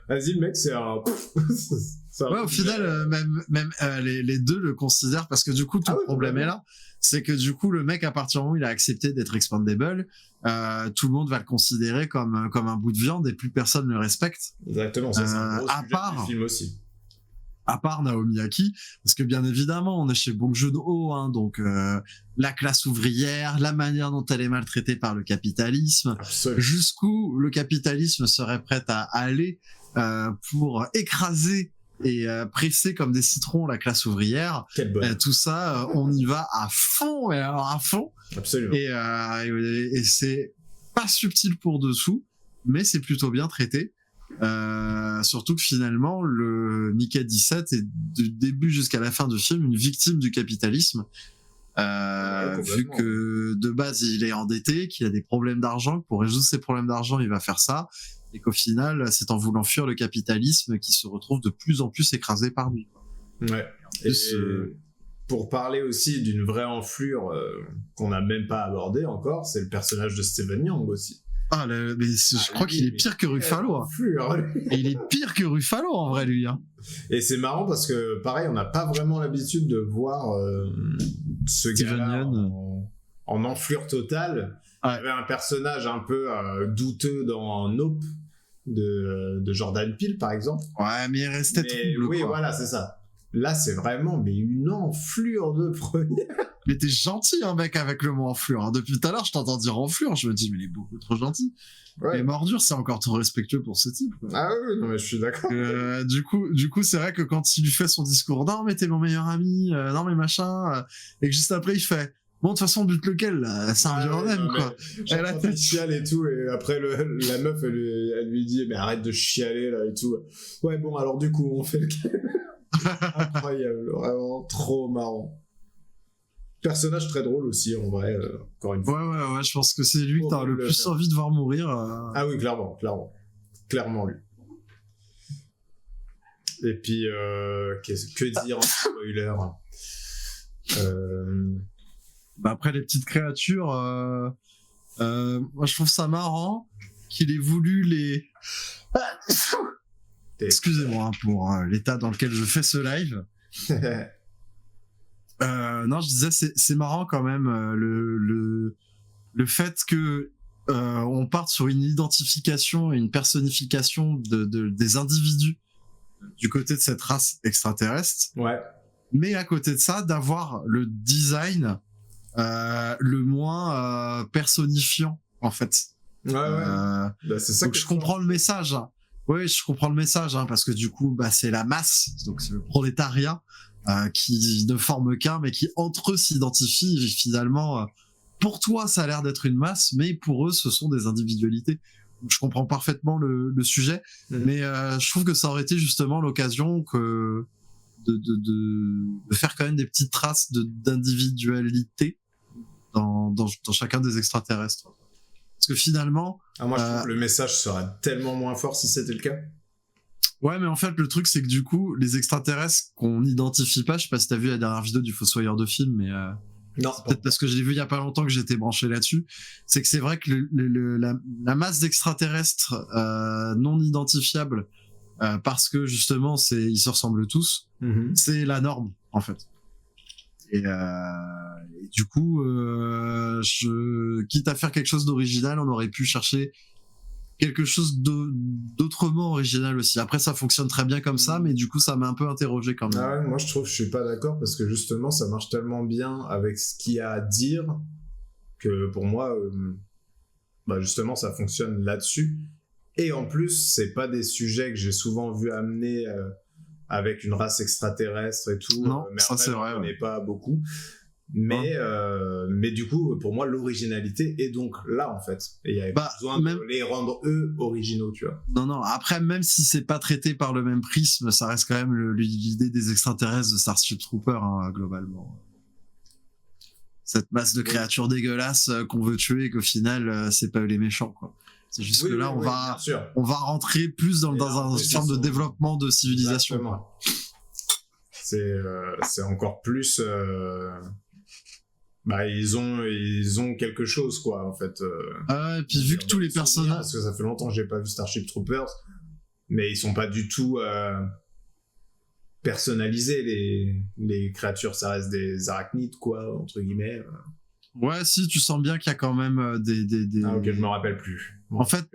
vas-y, le mec, c'est un. Ouais, au final, même les deux le considèrent, parce que du coup, tout le problème est là. C'est que du coup, le mec, à partir du moment où il a accepté d'être expandable, tout le monde va le considérer comme un bout de viande et plus personne ne le respecte. Exactement, ça c'est un gros sujet du film aussi. À part Naomi Aki, parce que bien évidemment, on est chez Bong Joon-ho, hein, donc la classe ouvrière, la manière dont elle est maltraitée par le capitalisme, Absolument. Jusqu'où le capitalisme serait prêt à aller pour écraser et presser comme des citrons la classe ouvrière. Tout ça, on y va à fond, et alors à fond. Absolument. Et c'est pas subtil pour dessous, mais c'est plutôt bien traité. Surtout que finalement le Mickey 17 est du début jusqu'à la fin du film une victime du capitalisme, vu que de base il est endetté, qu'il a des problèmes d'argent, que pour résoudre ses problèmes d'argent il va faire ça, et qu'au final c'est en voulant fuir le capitalisme qu'il se retrouve de plus en plus écrasé par lui. Ouais. Pour parler aussi d'une vraie enflure qu'on n'a même pas abordée encore, c'est le personnage de Steven Yeun aussi. Je crois qu'il est pire que Ruffalo. Et il est pire que Ruffalo en vrai, lui. Hein. Et c'est marrant parce que, pareil, on n'a pas vraiment l'habitude de voir ce gars-là en enflure totale. Ouais. Il y avait un personnage un peu douteux dans Nope de Jordan Peele, par exemple. Ouais, mais il restait trouble. Oui, voilà, c'est ça. Là, c'est vraiment une enflure de première. Mais t'es gentil, hein, mec, avec le mot enflure. Hein. Depuis tout à l'heure, je t'entends dire enflure. Je me dis, mais il est beaucoup trop gentil. Ouais. Et Mordure, c'est encore trop respectueux pour ce type. Quoi. Ah oui, non, mais je suis d'accord. Du coup, c'est vrai que quand il lui fait son discours, non, mais t'es mon meilleur ami, non, mais machin, et que juste après, il fait, bon, de toute façon, bute lequel, là, c'est un violon même, quoi. Elle a tête chiale et tout, et après, la meuf, elle lui dit, mais arrête de chialer, là, et tout. Ouais, bon, alors, du coup, on fait lequel? Incroyable, vraiment trop marrant. Personnage très drôle aussi, en vrai, encore une fois. Ouais, je pense que c'est lui que t'as le plus envie de voir mourir. Ah oui, clairement. Clairement, lui. Et puis, que dire en spoiler après, les petites créatures, moi, je trouve ça marrant qu'il ait voulu les... Excusez-moi pour l'état dans lequel je fais ce live. Non, je disais, c'est marrant quand même le fait que on parte sur une identification et une personnification des individus du côté de cette race extraterrestre. Ouais. Mais à côté de ça, d'avoir le design le moins personnifiant, en fait. Ouais. Bah, c'est ça. Donc je comprends le message. Hein. Oui, je comprends le message, hein, parce que du coup, c'est la masse, donc c'est le prolétariat qui ne forme qu'un, mais qui entre eux s'identifie. Finalement, pour toi, ça a l'air d'être une masse, mais pour eux, ce sont des individualités. Donc, je comprends parfaitement le sujet, mais je trouve que ça aurait été justement l'occasion de faire quand même des petites traces d'individualité dans chacun des extraterrestres. Parce que finalement... moi, je trouve que le message serait tellement moins fort si c'était le cas. Ouais, mais en fait, le truc, c'est que du coup, les extraterrestres qu'on n'identifie pas, je sais pas si t'as vu la dernière vidéo du Fossoyeur de film, mais non, peut-être parce que je l'ai vu il y a pas longtemps que j'étais branché là-dessus, c'est que c'est vrai que la masse d'extraterrestres non identifiables, parce que justement, ils se ressemblent tous, c'est la norme, en fait. Et du coup, quitte à faire quelque chose d'original, on aurait pu chercher quelque chose d'autrement original aussi. Après, ça fonctionne très bien comme ça, mais du coup, ça m'a un peu interrogé quand même. Ah ouais, moi je trouve que je suis pas d'accord parce que justement ça marche tellement bien avec ce qu'il y a à dire que pour moi, bah justement ça fonctionne là-dessus. Et en plus, c'est pas des sujets que j'ai souvent vu amener avec une race extraterrestre et tout. Non, mais ça c'est vrai. On n'est pas beaucoup. Mais du coup, pour moi, l'originalité est donc là, en fait. Et il y avait besoin de les rendre, eux, originaux, tu vois. Non, après, même si c'est pas traité par le même prisme, ça reste quand même l'idée des extraterrestres de Starship Troopers, hein, globalement. Cette masse de créatures dégueulasses qu'on veut tuer et qu'au final, c'est pas eux les méchants, quoi. C'est juste que là, on va rentrer plus dans un forme de développement de civilisation. C'est encore plus... Bah, ils ont quelque chose, quoi, en fait. Et puis vu que tous les personnages... Parce que ça fait longtemps que j'ai pas vu Starship Troopers, mais ils sont pas du tout personnalisés, les créatures. Ça reste des arachnides, quoi, entre guillemets. Ouais, si, tu sens bien qu'il y a quand même des... Ah, ok, je me rappelle plus. En fait,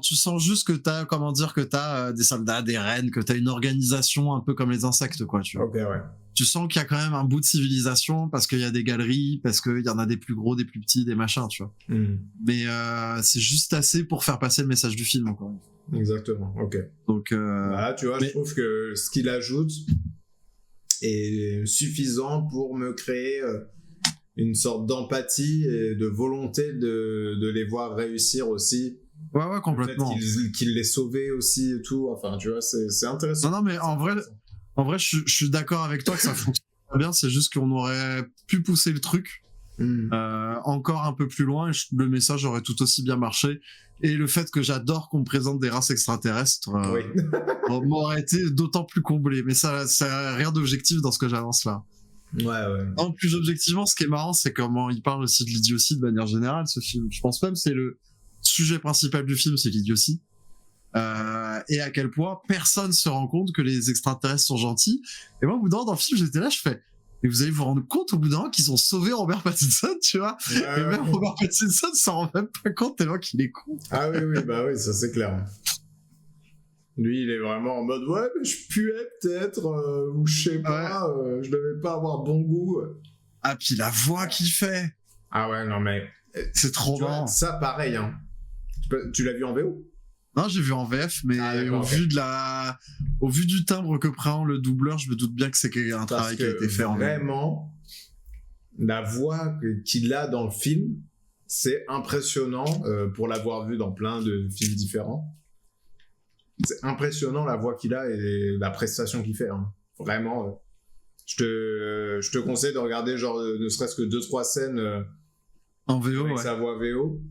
tu sens juste que t'as des soldats, des reines, que t'as une organisation un peu comme les insectes, quoi, tu vois. Ok, ouais. Tu sens qu'il y a quand même un bout de civilisation parce qu'il y a des galeries, parce qu'il y en a des plus gros, des plus petits, des machins, tu vois. Mais c'est juste assez pour faire passer le message du film, encore une fois. Exactement, ok. Donc, bah, tu vois, je trouve que ce qu'il ajoute est suffisant pour me créer une sorte d'empathie et de volonté de les voir réussir aussi. Ouais, complètement. Le fait qu'il les sauvait aussi et tout. Enfin, tu vois, c'est intéressant. Non, mais en vrai, je suis d'accord avec toi que ça fonctionne très bien. C'est juste qu'on aurait pu pousser le truc encore un peu plus loin et le message aurait tout aussi bien marché. Et le fait que j'adore qu'on me présente des races extraterrestres m'aurait été d'autant plus comblé. Mais ça n'a rien d'objectif dans ce que j'avance là. Ouais. En plus objectivement, ce qui est marrant, c'est comment il parle aussi de l'idiotie de manière générale, ce film. Je pense même que c'est le sujet principal du film, c'est l'idiotie. Et à quel point personne se rend compte que les extraterrestres sont gentils. Et moi, au bout d'un moment, dans le film, j'étais là, je fais, mais vous allez vous rendre compte au bout d'un moment qu'ils ont sauvé Robert Pattinson, tu vois. Et même Robert Pattinson s'en rend même pas compte tellement qu'il est con. Ah oui, bah oui, ça c'est clair. Lui, il est vraiment en mode, ouais, mais je puais peut-être, ou je sais pas, je devais pas avoir bon goût. Ah, puis la voix qu'il fait. Ah ouais, non mais... C'est trop marrant. Ça, pareil, hein. Tu l'as vu en VO ? Non, j'ai vu en VF, mais au vu du timbre que prend le doubleur, je me doute bien que c'est un travail qui a été fait en VF. Vraiment, la voix qu'il a dans le film, c'est impressionnant pour l'avoir vu dans plein de films différents. C'est impressionnant la voix qu'il a et la prestation qu'il fait. Hein. Vraiment, je te conseille de regarder genre ne serait-ce que 2-3 scènes en VO, avec sa voix VO.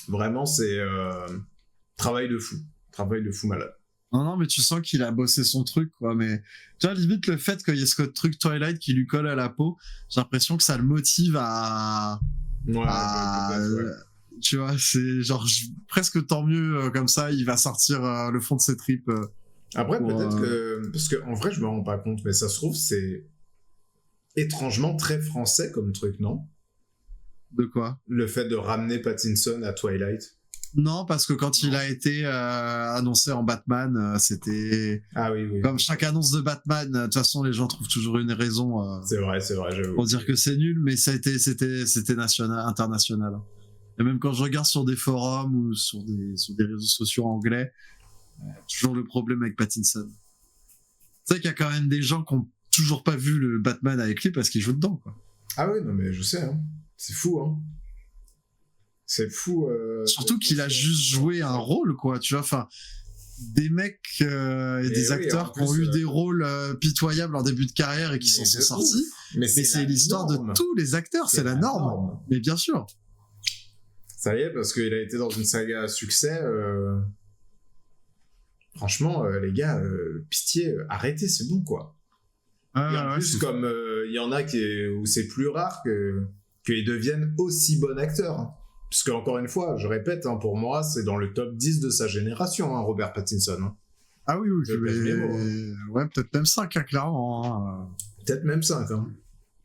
Vraiment, c'est travail de fou malade. Non, mais tu sens qu'il a bossé son truc, quoi. Mais tu vois, limite le fait qu'il y ait ce truc Twilight qui lui colle à la peau, j'ai l'impression que ça le motive à... Tu vois, c'est genre presque tant mieux comme ça, il va sortir le fond de ses tripes. Après, peut-être que... Parce qu'en vrai, je me rends pas compte, mais ça se trouve, c'est étrangement très français comme truc, non ? De quoi ? Le fait de ramener Pattinson à Twilight. Non, parce que quand il a été annoncé en Batman, c'était... Ah oui. Comme chaque annonce de Batman, de toute façon, les gens trouvent toujours une raison c'est vrai, j'avoue. Pour dire que c'est nul, mais c'était international. Et même quand je regarde sur des forums ou sur des réseaux sociaux anglais, toujours le problème avec Pattinson. C'est vrai qu'il y a quand même des gens qui n'ont toujours pas vu le Batman avec lui parce qu'il joue dedans, quoi. Ah oui, non mais je sais, hein. C'est fou, hein. C'est fou. Surtout qu'il a juste joué un rôle, quoi, tu vois, enfin... Des mecs et des acteurs qui ont eu des rôles pitoyables en début de carrière et qui s'en sont sortis. Mais c'est l'histoire de tous les acteurs, c'est la norme. Mais bien sûr. Ça y est, parce qu'il a été dans une saga à succès. Franchement, les gars, pitié, arrêtez, c'est bon, quoi. Et en plus, comme il y en a où c'est plus rare qu'ils deviennent aussi bons acteurs. Hein. Parce que, encore une fois, je répète, hein, pour moi, c'est dans le top 10 de sa génération, hein, Robert Pattinson. Hein. Ah oui, ouais, peut-être même 5, hein, clairement. Peut-être même 5. Hein.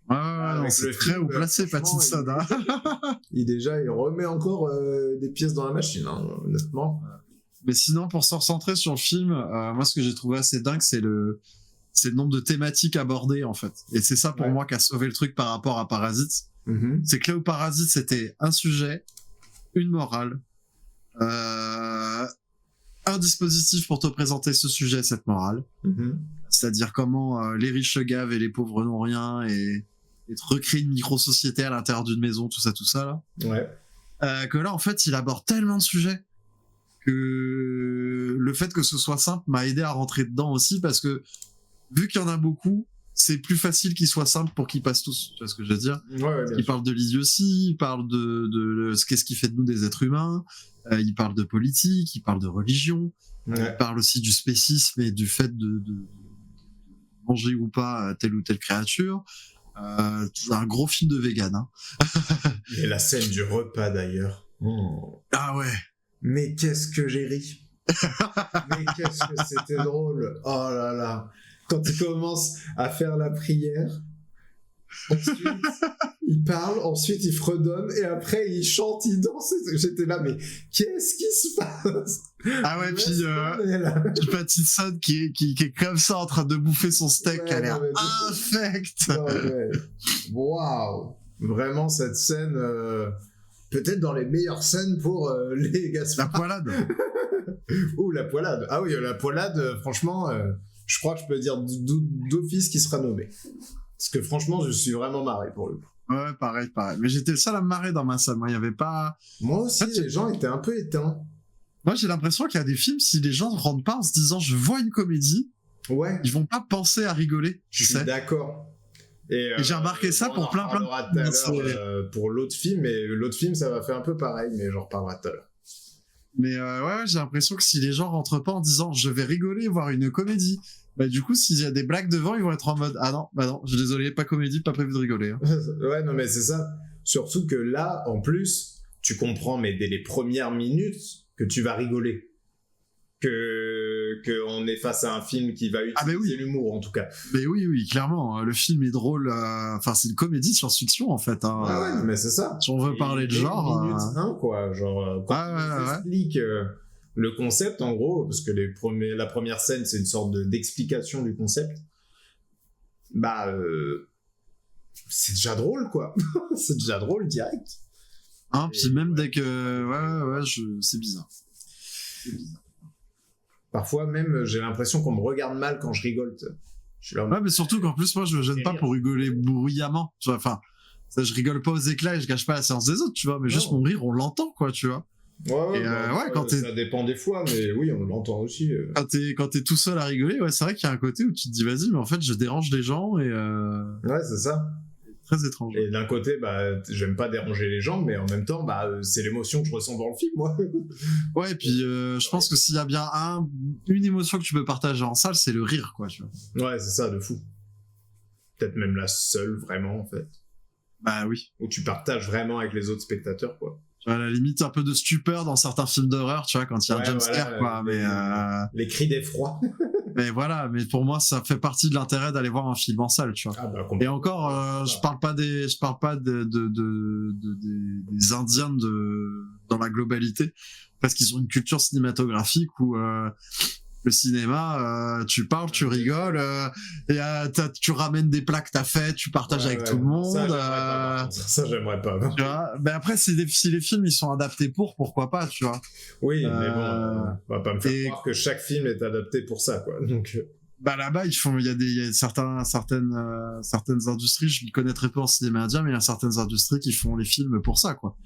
Avec c'est très haut placé, Pattinson. Il remet encore des pièces dans la machine, hein, honnêtement. Mais sinon, pour se recentrer sur le film, moi, ce que j'ai trouvé assez dingue, c'est le nombre de thématiques abordées, en fait. Et c'est ça, pour moi, qui a sauvé le truc par rapport à Parasite. C'est que là où Parasite, c'était un sujet, une morale, un dispositif pour te présenter ce sujet, cette morale. C'est-à-dire comment les riches se gavent et les pauvres n'ont rien, et te recréer une micro-société à l'intérieur d'une maison, tout ça, là. Ouais. Que là, en fait, il aborde tellement de sujets que le fait que ce soit simple m'a aidé à rentrer dedans aussi, parce que vu qu'il y en a beaucoup, c'est plus facile qu'ils soient simples pour qu'ils passent tous. Tu vois ce que je veux dire? Il parle de l'idiotie, il parle de qu'est-ce qui fait de nous des êtres humains, il parle de politique, il parle de religion, il parle aussi du spécisme et du fait de manger ou pas telle ou telle créature. Un gros film de vegan. Hein. Et la scène du repas d'ailleurs. Ah ouais. Mais qu'est-ce que j'ai ri. Mais qu'est-ce que c'était drôle. Oh là là. Quand il commence à faire la prière, ensuite il parle, ensuite il fredonne, et après il chante, il danse. J'étais là, mais qu'est-ce qui se passe? Ah ouais, puis Pattinson qui est comme ça en train de bouffer son steak, qui a l'air infect. Waouh! Vraiment, cette scène, peut-être dans les meilleures scènes pour les Gaspard. La poilade. Ouh, la poilade. Ah oui, la poilade, franchement... je crois que je peux dire d'office qui sera nommé. Parce que franchement, je suis vraiment marré pour le coup. Ouais, pareil. Mais j'étais le seul à me marrer dans ma salle. Moi, il y avait pas... Moi aussi, les gens étaient un peu éteints. Moi, j'ai l'impression qu'il y a des films, si les gens ne rentrent pas en se disant « je vois une comédie », ils vont pas penser à rigoler. Je suis d'accord. Et j'ai remarqué ça pour plein de... pour l'autre film, et l'autre film, ça va faire un peu pareil, mais j'en reparlerai tout à l'heure. Mais ouais, j'ai l'impression que si les gens rentrent pas en disant « je vais rigoler, voir une comédie », bah du coup, s'il y a des blagues devant, ils vont être en mode « ah non, je suis désolé, pas comédie, pas prévu de rigoler. Hein. » Ouais, non mais c'est ça. Surtout que là, en plus, tu comprends, mais dès les premières minutes, que tu vas rigoler. qu'on est face à un film qui va utiliser l'humour, en tout cas. Mais oui, clairement. Le film est drôle. Enfin, c'est une comédie de science-fiction, en fait. Hein. Ah ouais, mais c'est ça. Si on veut parler de genre... minute 1, quoi. Genre, quand on explique le concept, en gros, parce que la première scène, c'est une sorte d'explication du concept. Bah... c'est déjà drôle, quoi. C'est déjà drôle, direct. Hein, puis même dès que... c'est bizarre. C'est bizarre. Parfois même, j'ai l'impression qu'on me regarde mal quand je rigole. Ouais, mais surtout qu'en plus, moi, je me gêne pas pour rigoler bruyamment. Tu vois, enfin, je rigole pas aux éclats et je gâche pas la séance des autres, tu vois. Mais juste mon rire, on l'entend, quoi, tu vois. Ouais, quand ça dépend des fois, mais oui, on l'entend aussi. Quand t'es tout seul à rigoler, ouais, c'est vrai qu'il y a un côté où tu te dis, vas-y, mais en fait, je dérange les gens et... Ouais, c'est ça. Très étrange. Et d'un côté, bah, j'aime pas déranger les gens, mais en même temps, bah, c'est l'émotion que je ressens dans le film, moi. Ouais, et puis je pense que s'il y a bien une émotion que tu peux partager en salle, c'est le rire, quoi, tu vois. Ouais, c'est ça, de fou. Peut-être même la seule, vraiment, en fait. Bah oui. Où tu partages vraiment avec les autres spectateurs, quoi. Tu vois, à la limite, un peu de stupeur dans certains films d'horreur, tu vois, quand il y a un jumpscare, quoi, mais... Les cris d'effroi. Mais voilà, mais pour moi, ça fait partie de l'intérêt d'aller voir un film en salle, tu vois. Ah bah, et encore, je parle pas des Indiens dans la globalité, parce qu'ils ont une culture cinématographique où le cinéma, tu parles, tu rigoles, et tu ramènes des plats que t'as fait, tu partages avec tout le monde. Ça, j'aimerais pas. Tu vois, mais après, si les films ils sont adaptés pourquoi pas, tu vois. Oui, mais bon, on va pas me faire croire que chaque film est adapté pour ça, quoi. Donc... Bah là-bas, il y a certaines industries, je ne connais très peu en cinéma indien, mais il y a certaines industries qui font les films pour ça, quoi.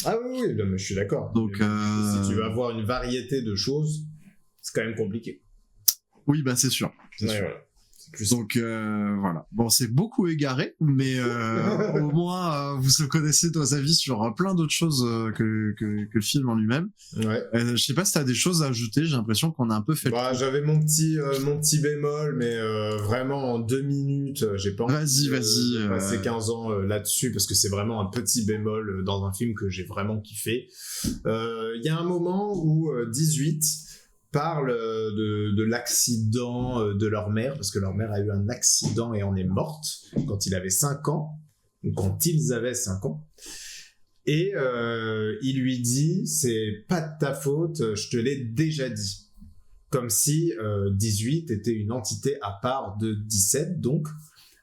Ah oui, mais je suis d'accord. Donc, si tu veux avoir une variété de choses, c'est quand même compliqué. Oui, bah c'est sûr. Voilà. Donc voilà. Bon, c'est beaucoup égaré, mais au moins vous connaissez nos avis sur plein d'autres choses que le film en lui-même. Ouais. Je sais pas si t'as des choses à ajouter. J'ai l'impression qu'on a un peu fait. Bah, j'avais mon petit bémol, mais vraiment en 2 minutes, j'ai pas envie de passer 15 ans là-dessus parce que c'est vraiment un petit bémol dans un film que j'ai vraiment kiffé. Il y a un moment où 18 parle de l'accident de leur mère, parce que leur mère a eu un accident et en est morte quand il avait 5 ans. quand ils avaient 5 ans. Et il lui dit, c'est pas de ta faute, je te l'ai déjà dit. Comme si 18 était une entité à part de 17, donc,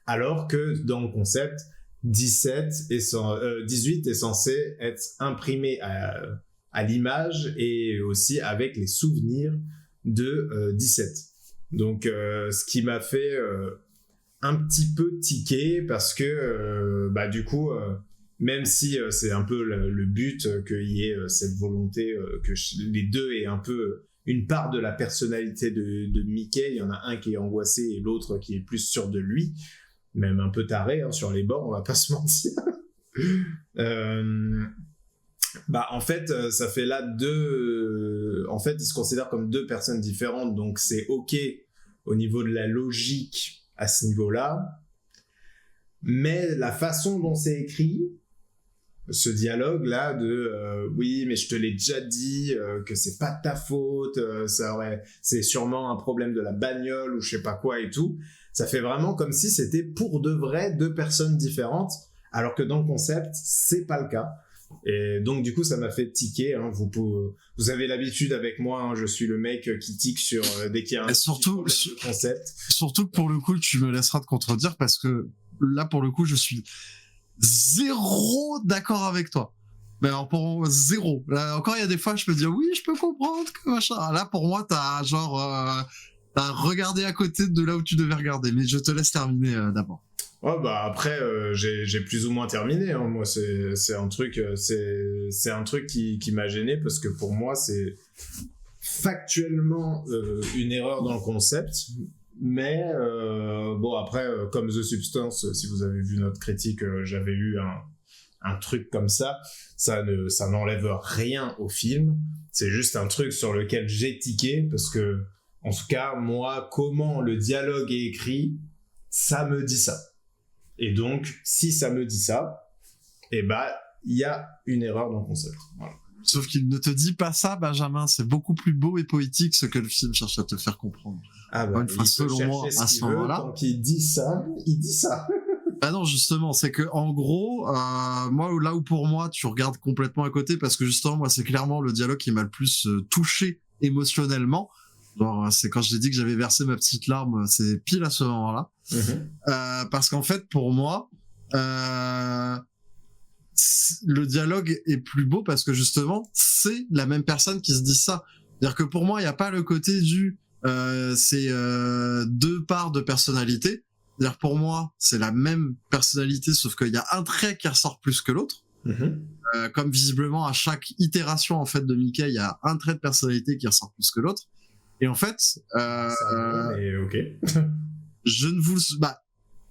alors que dans le concept, 18 est censé être imprimé à l'image et aussi avec les souvenirs de 17. Donc, ce qui m'a fait un petit peu tiquer parce que, du coup, même si c'est un peu le but qu'il y ait cette volonté que les deux aient un peu une part de la personnalité de Mickey, il y en a un qui est angoissé et l'autre qui est plus sûr de lui, même un peu taré sur les bords, on va pas se mentir. En fait, ça fait là deux... En fait, ils se considèrent comme deux personnes différentes, donc c'est ok au niveau de la logique à ce niveau-là, mais la façon dont c'est écrit, ce dialogue là de oui mais je te l'ai déjà dit que c'est pas de ta faute, c'est sûrement un problème de la bagnole ou je sais pas quoi et tout, ça fait vraiment comme si c'était pour de vrai deux personnes différentes alors que dans le concept c'est pas le cas. Et donc du coup ça m'a fait tiquer, vous avez l'habitude avec moi, je suis le mec qui tique sur dès qu'il y a un surtout concept. Surtout que pour le coup tu me laisseras te contredire parce que là pour le coup je suis zéro d'accord avec toi. Mais alors pour zéro. Là encore il y a des fois je peux dire oui je peux comprendre que machin. Là pour moi t'as t'as regardé à côté de là où tu devais regarder. Mais je te laisse terminer d'abord. Oh après j'ai plus ou moins terminé. Moi c'est un truc qui m'a gêné parce que pour moi c'est factuellement une erreur dans le concept. Mais après, comme The Substance, si vous avez vu notre critique, j'avais eu un truc comme ça n'enlève rien au film. C'est juste un truc sur lequel j'ai tiqué parce que, en tout cas, moi, comment le dialogue est écrit, ça me dit ça. Et donc, si ça me dit ça, il y a une erreur dans le concept. Voilà. Sauf qu'il ne te dit pas ça, Benjamin. C'est beaucoup plus beau et poétique ce que le film cherche à te faire comprendre. Une fois, selon moi, à ce moment-là, quand il dit ça, il dit ça. Ah non, justement, c'est que en gros, moi, là où pour moi, tu regardes complètement à côté, parce que justement, moi, c'est clairement le dialogue qui m'a le plus touché émotionnellement. Genre, c'est quand je t'ai dit que j'avais versé ma petite larme, c'est pile à ce moment-là. Parce qu'en fait, pour moi, le dialogue est plus beau parce que justement, c'est la même personne qui se dit ça. C'est-à-dire que pour moi, il n'y a pas le côté c'est deux parts de personnalité. C'est-à-dire pour moi, c'est la même personnalité, sauf qu'il y a un trait qui ressort plus que l'autre. Comme visiblement à chaque itération en fait de Mickey, il y a un trait de personnalité qui ressort plus que l'autre. Et en fait, ok. je ne vous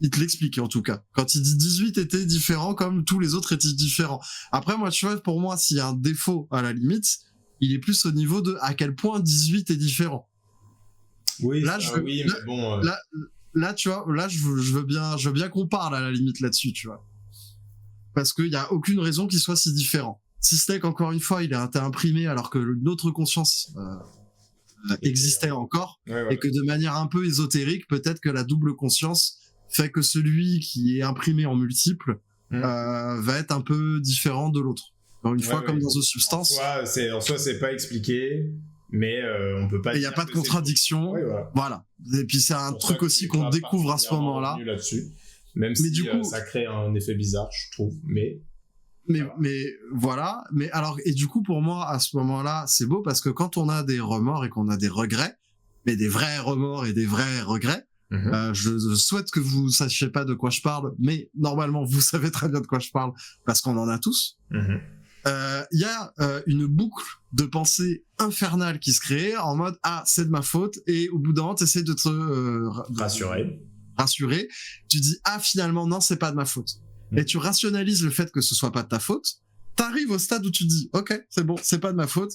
il te l'explique en tout cas. Quand il dit 18 était différent comme tous les autres étaient différents. Après moi, tu vois, pour moi, s'il y a un défaut à la limite, il est plus au niveau de à quel point 18 est différent. Oui, là, mais bon. Là, tu vois, là, je veux bien qu'on parle à la limite là-dessus, tu vois. Parce qu'il y a aucune raison qu'il soit si différent. Si ce n'est qu'encore une fois, il a été imprimé alors que notre conscience existait encore, et que de manière un peu ésotérique, peut-être que la double conscience fait que celui qui est imprimé en multiple va être un peu différent de l'autre. Encore une fois, comme dans The Substance. En soi, c'est pas expliqué. Mais on peut pas. Et il n'y a pas de contradiction. Voilà. Et puis c'est un truc aussi qu'on découvre à ce moment-là. Même si du coup, ça crée un effet bizarre, je trouve. Mais voilà. Mais alors, et du coup, pour moi, à ce moment-là, c'est beau parce que quand on a des remords et qu'on a des regrets, mais des vrais remords et des vrais regrets, je souhaite que vous sachiez pas de quoi je parle, mais normalement, vous savez très bien de quoi je parle parce qu'on en a tous. Il y a une boucle de pensée infernale qui se crée en mode c'est de ma faute, et au bout d'un moment t'essaies de te rassurer, tu dis finalement non, c'est pas de ma faute, et tu rationalises le fait que ce soit pas de ta faute, t'arrives au stade où tu dis ok, c'est bon, c'est pas de ma faute,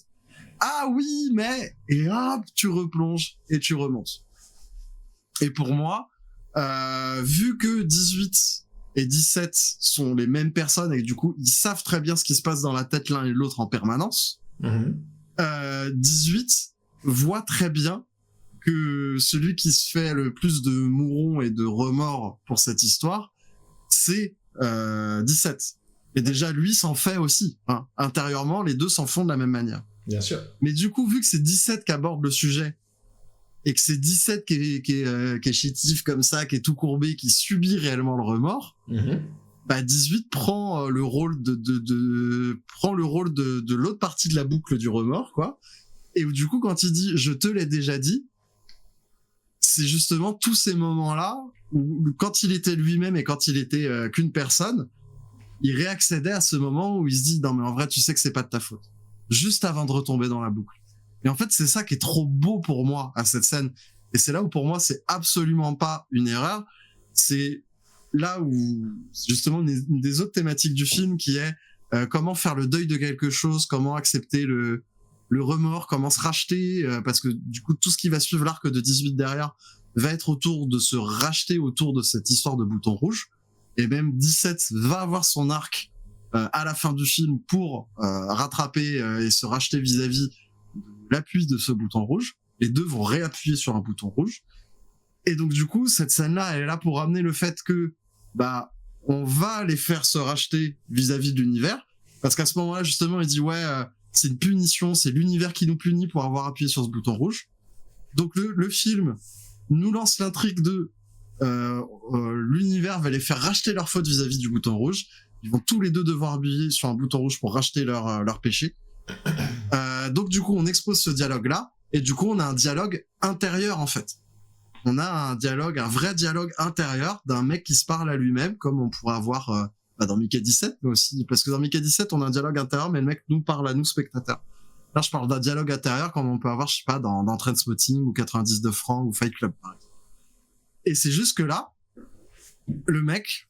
oui mais, et hop, tu replonges et tu remontes. Et pour moi, vu que 18 et 17 sont les mêmes personnes et du coup ils savent très bien ce qui se passe dans la tête l'un et l'autre en permanence, 18 voit très bien que celui qui se fait le plus de mourons et de remords pour cette histoire, c'est 17. Et déjà, lui s'en fait aussi. Hein. Intérieurement, les deux s'en font de la même manière. Bien sûr. Mais du coup, vu que c'est 17 qui aborde le sujet, et que c'est 17 qui est chétif comme ça, qui est tout courbé, qui subit réellement le remords, bah 18 prend le rôle prend le rôle de l'autre partie de la boucle du remords, quoi. Et du coup, quand il dit « je te l'ai déjà dit », c'est justement tous ces moments-là où quand il était lui-même et quand il était qu'une personne, il réaccédait à ce moment où il se dit « non mais en vrai, tu sais que c'est pas de ta faute », juste avant de retomber dans la boucle. Et en fait, c'est ça qui est trop beau pour moi à cette scène. Et c'est là où pour moi, c'est absolument pas une erreur. C'est là où, justement, une des autres thématiques du film qui est comment faire le deuil de quelque chose, comment accepter le remords, comment se racheter, parce que du coup, tout ce qui va suivre l'arc de 18 derrière va être autour de se racheter autour de cette histoire de bouton rouge. Et même 17 va avoir son arc à la fin du film pour rattraper et se racheter vis-à-vis l'appui de ce bouton rouge. Les deux vont réappuyer sur un bouton rouge. Et donc, du coup, cette scène-là, elle est là pour ramener le fait que, bah, on va les faire se racheter vis-à-vis de l'univers. Parce qu'à ce moment-là, justement, il dit, ouais, c'est une punition, c'est l'univers qui nous punit pour avoir appuyé sur ce bouton rouge. Donc, le film nous lance l'intrigue de, l'univers va les faire racheter leur faute vis-à-vis du bouton rouge. Ils vont tous les deux devoir appuyer sur un bouton rouge pour racheter leur péché. Donc du coup on expose ce dialogue là et du coup on a un dialogue intérieur en fait. On a un vrai dialogue intérieur d'un mec qui se parle à lui-même comme on pourrait avoir dans Mickey 17 mais aussi parce que dans Mickey 17 on a un dialogue intérieur mais le mec nous parle à nous spectateurs. Là je parle d'un dialogue intérieur comme on peut avoir je sais pas dans Trainspotting ou 90 de francs ou Fight Club par exemple. Et c'est juste que là le mec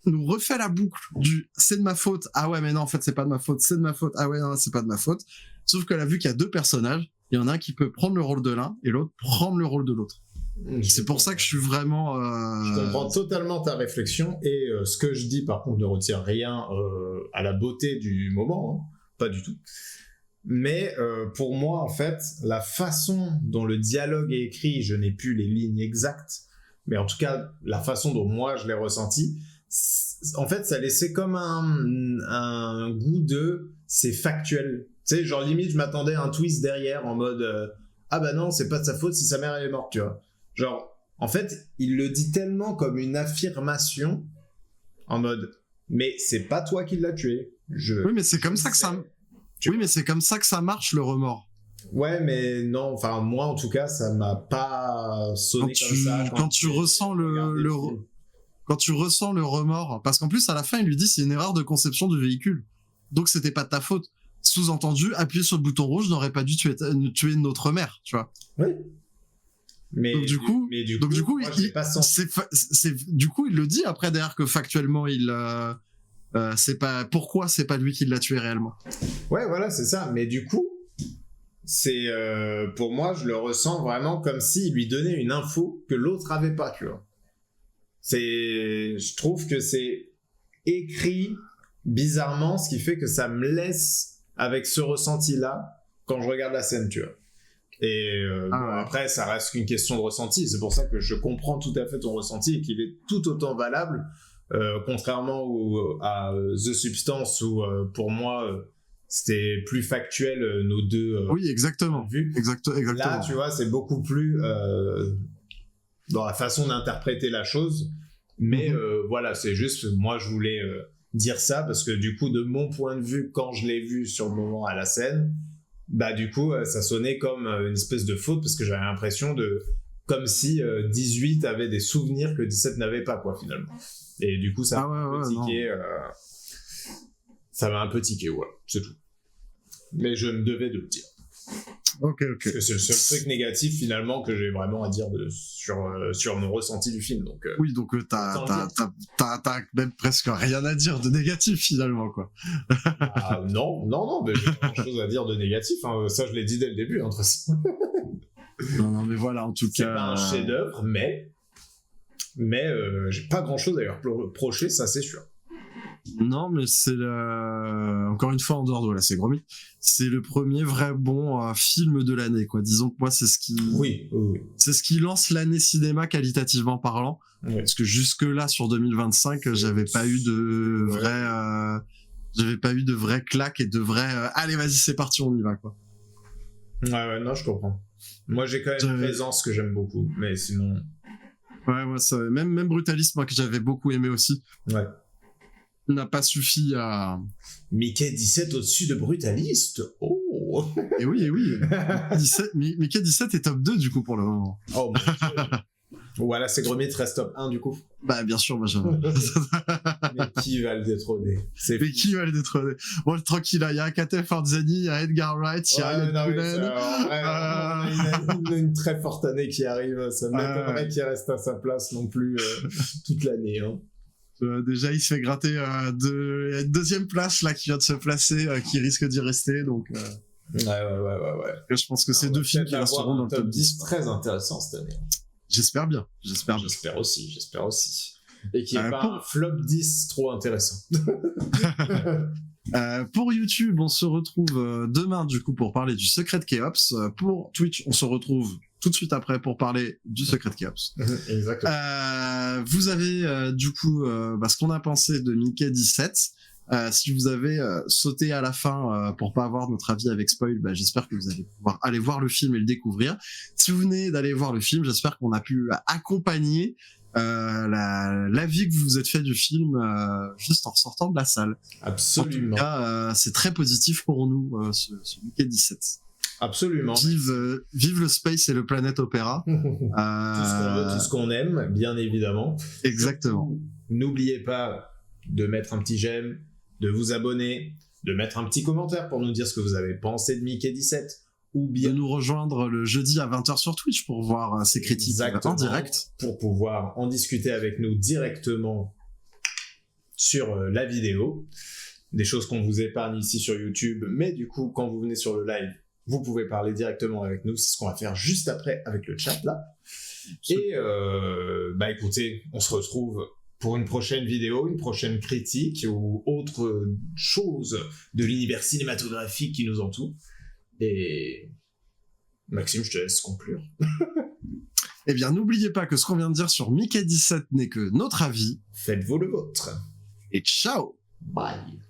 nous refait la boucle du c'est de ma faute, ah ouais mais non en fait c'est pas de ma faute, c'est de ma faute, ah ouais non c'est pas de ma faute, sauf que là vu qu'il y a deux personnages, il y en a un qui peut prendre le rôle de l'un et l'autre prendre le rôle de l'autre. C'est pour ça que je suis vraiment je comprends totalement ta réflexion et ce que je dis par contre ne retient rien à la beauté du moment, hein, pas du tout, mais pour moi en fait la façon dont le dialogue est écrit, je n'ai plus les lignes exactes, mais en tout cas la façon dont moi je l'ai ressenti, en fait ça laissait comme un goût de c'est factuel, tu sais, genre limite je m'attendais à un twist derrière en mode ah bah non c'est pas de sa faute si sa mère elle est morte, tu vois, genre en fait il le dit tellement comme une affirmation en mode mais c'est pas toi qui l'as tué, oui mais c'est comme ça que ça mais c'est comme ça que ça marche le remords. Ouais, mais non, enfin moi en tout cas ça m'a pas sonné comme ça quand tu ressens quand tu ressens le remords, parce qu'en plus à la fin il lui dit c'est une erreur de conception du véhicule, donc c'était pas de ta faute. Sous-entendu, appuyer sur le bouton rouge n'aurait pas dû tuer notre mère, tu vois. Oui. Mais donc du coup, moi, du coup il le dit après derrière que factuellement il c'est pas lui qui l'a tué réellement. Ouais voilà c'est ça, mais du coup c'est pour moi je le ressens vraiment comme s'il lui donnait une info que l'autre avait pas, tu vois. Je trouve que c'est écrit bizarrement, ce qui fait que ça me laisse avec ce ressenti-là quand je regarde la scène, tu vois. Et après, ça reste qu'une question de ressenti. C'est pour ça que je comprends tout à fait ton ressenti et qu'il est tout autant valable, contrairement à The Substance où pour moi c'était plus factuel nos deux oui exactement vues. Exactement. Là tu vois c'est beaucoup plus dans la façon d'interpréter la chose, mais voilà, c'est juste moi je voulais dire ça parce que du coup de mon point de vue quand je l'ai vu sur le moment à la scène, bah du coup ça sonnait comme une espèce de faute parce que j'avais l'impression de comme si 18 avait des souvenirs que 17 n'avait pas, quoi, finalement. Et du coup ça m'a un peu tiqué, ça m'a un peu tiqué, voilà, c'est tout. Mais je me devais de le dire. Ok. Parce que c'est le seul truc négatif finalement que j'ai vraiment à dire sur mon ressenti du film. Donc, oui, donc t'as même presque rien à dire de négatif finalement, quoi. Ah, non, mais j'ai pas grand chose à dire de négatif. Hein. Ça, je l'ai dit dès le début. Hein, non, mais voilà, en tout cas. C'est pas un chef-d'œuvre, mais j'ai pas grand chose à lui reprocher, ça c'est sûr. Non, mais c'est encore une fois en dehors de voilà, c'est gros mythe. C'est le premier vrai bon film de l'année, quoi. Disons que moi, c'est ce qui, c'est ce qui lance l'année cinéma qualitativement parlant. Oui. Parce que jusque là, sur 2025, j'avais pas eu de vrai claque et de vrai allez, vas-y, c'est parti, on y va, quoi. Ouais, non, je comprends. Moi, j'ai quand même Présence que j'aime beaucoup, mais sinon. Ouais, moi, ça, même Brutalist, moi, que j'avais beaucoup aimé aussi. Ouais. N'a pas suffi à... Mickey 17 au-dessus de Brutalist. Oh. Et oui. Mickey 17 est top 2, du coup, pour le moment. Oh, voilà, c'est Gromit reste top 1, du coup. Bah, bien sûr, Benjamin. Mais qui va le détrôner? Qui va le détrôner? Bon, tranquille, il y a Akate Farzani, il y a Edgar Wright, il y a Yann Kounen. Il a une très forte année qui arrive. Ça m'étonnerait qu'il reste à sa place non plus toute l'année, hein. Déjà, il se fait gratter il y a une deuxième place là qui vient de se placer, qui risque d'y rester. Donc, ouais. Je pense que c'est deux films qui resteront dans le top 10. Très intéressant cette année. J'espère bien. J'espère aussi. Et qu'il n'y ait pas un flop 10 trop intéressant. Pour YouTube, on se retrouve demain du coup pour parler du Secret Keops. Pour Twitch, on se retrouve tout de suite après pour parler du Secret Keops. Exactement. Vous avez du coup ce qu'on a pensé de Mickey 17. Si vous avez sauté à la fin pour pas avoir notre avis avec spoil, j'espère que vous allez pouvoir aller voir le film et le découvrir. Si vous venez d'aller voir le film, j'espère qu'on a pu accompagner l'avis que vous vous êtes fait du film juste en sortant de la salle. Absolument. En tout cas, c'est très positif pour nous, ce Mickey 17. Absolument. Vive le space et le Planet Opera. Tout ce qu'on veut, tout ce qu'on aime, bien évidemment. Exactement. N'oubliez pas de mettre un petit j'aime, de vous abonner, de mettre un petit commentaire pour nous dire ce que vous avez pensé de Mickey 17. Ou bien de nous rejoindre le jeudi à 20h sur Twitch pour voir ces critiques en direct. Pour pouvoir en discuter avec nous directement sur la vidéo. Des choses qu'on vous épargne ici sur YouTube, mais du coup, quand vous venez sur le live, vous pouvez parler directement avec nous. C'est ce qu'on va faire juste après avec le chat là. Et écoutez, on se retrouve pour une prochaine vidéo, une prochaine critique ou autre chose de l'univers cinématographique qui nous entoure. Et Maxime, je te laisse conclure. Eh bien, n'oubliez pas que ce qu'on vient de dire sur Mickey 17 n'est que notre avis. Faites-vous le vôtre. Et ciao. Bye.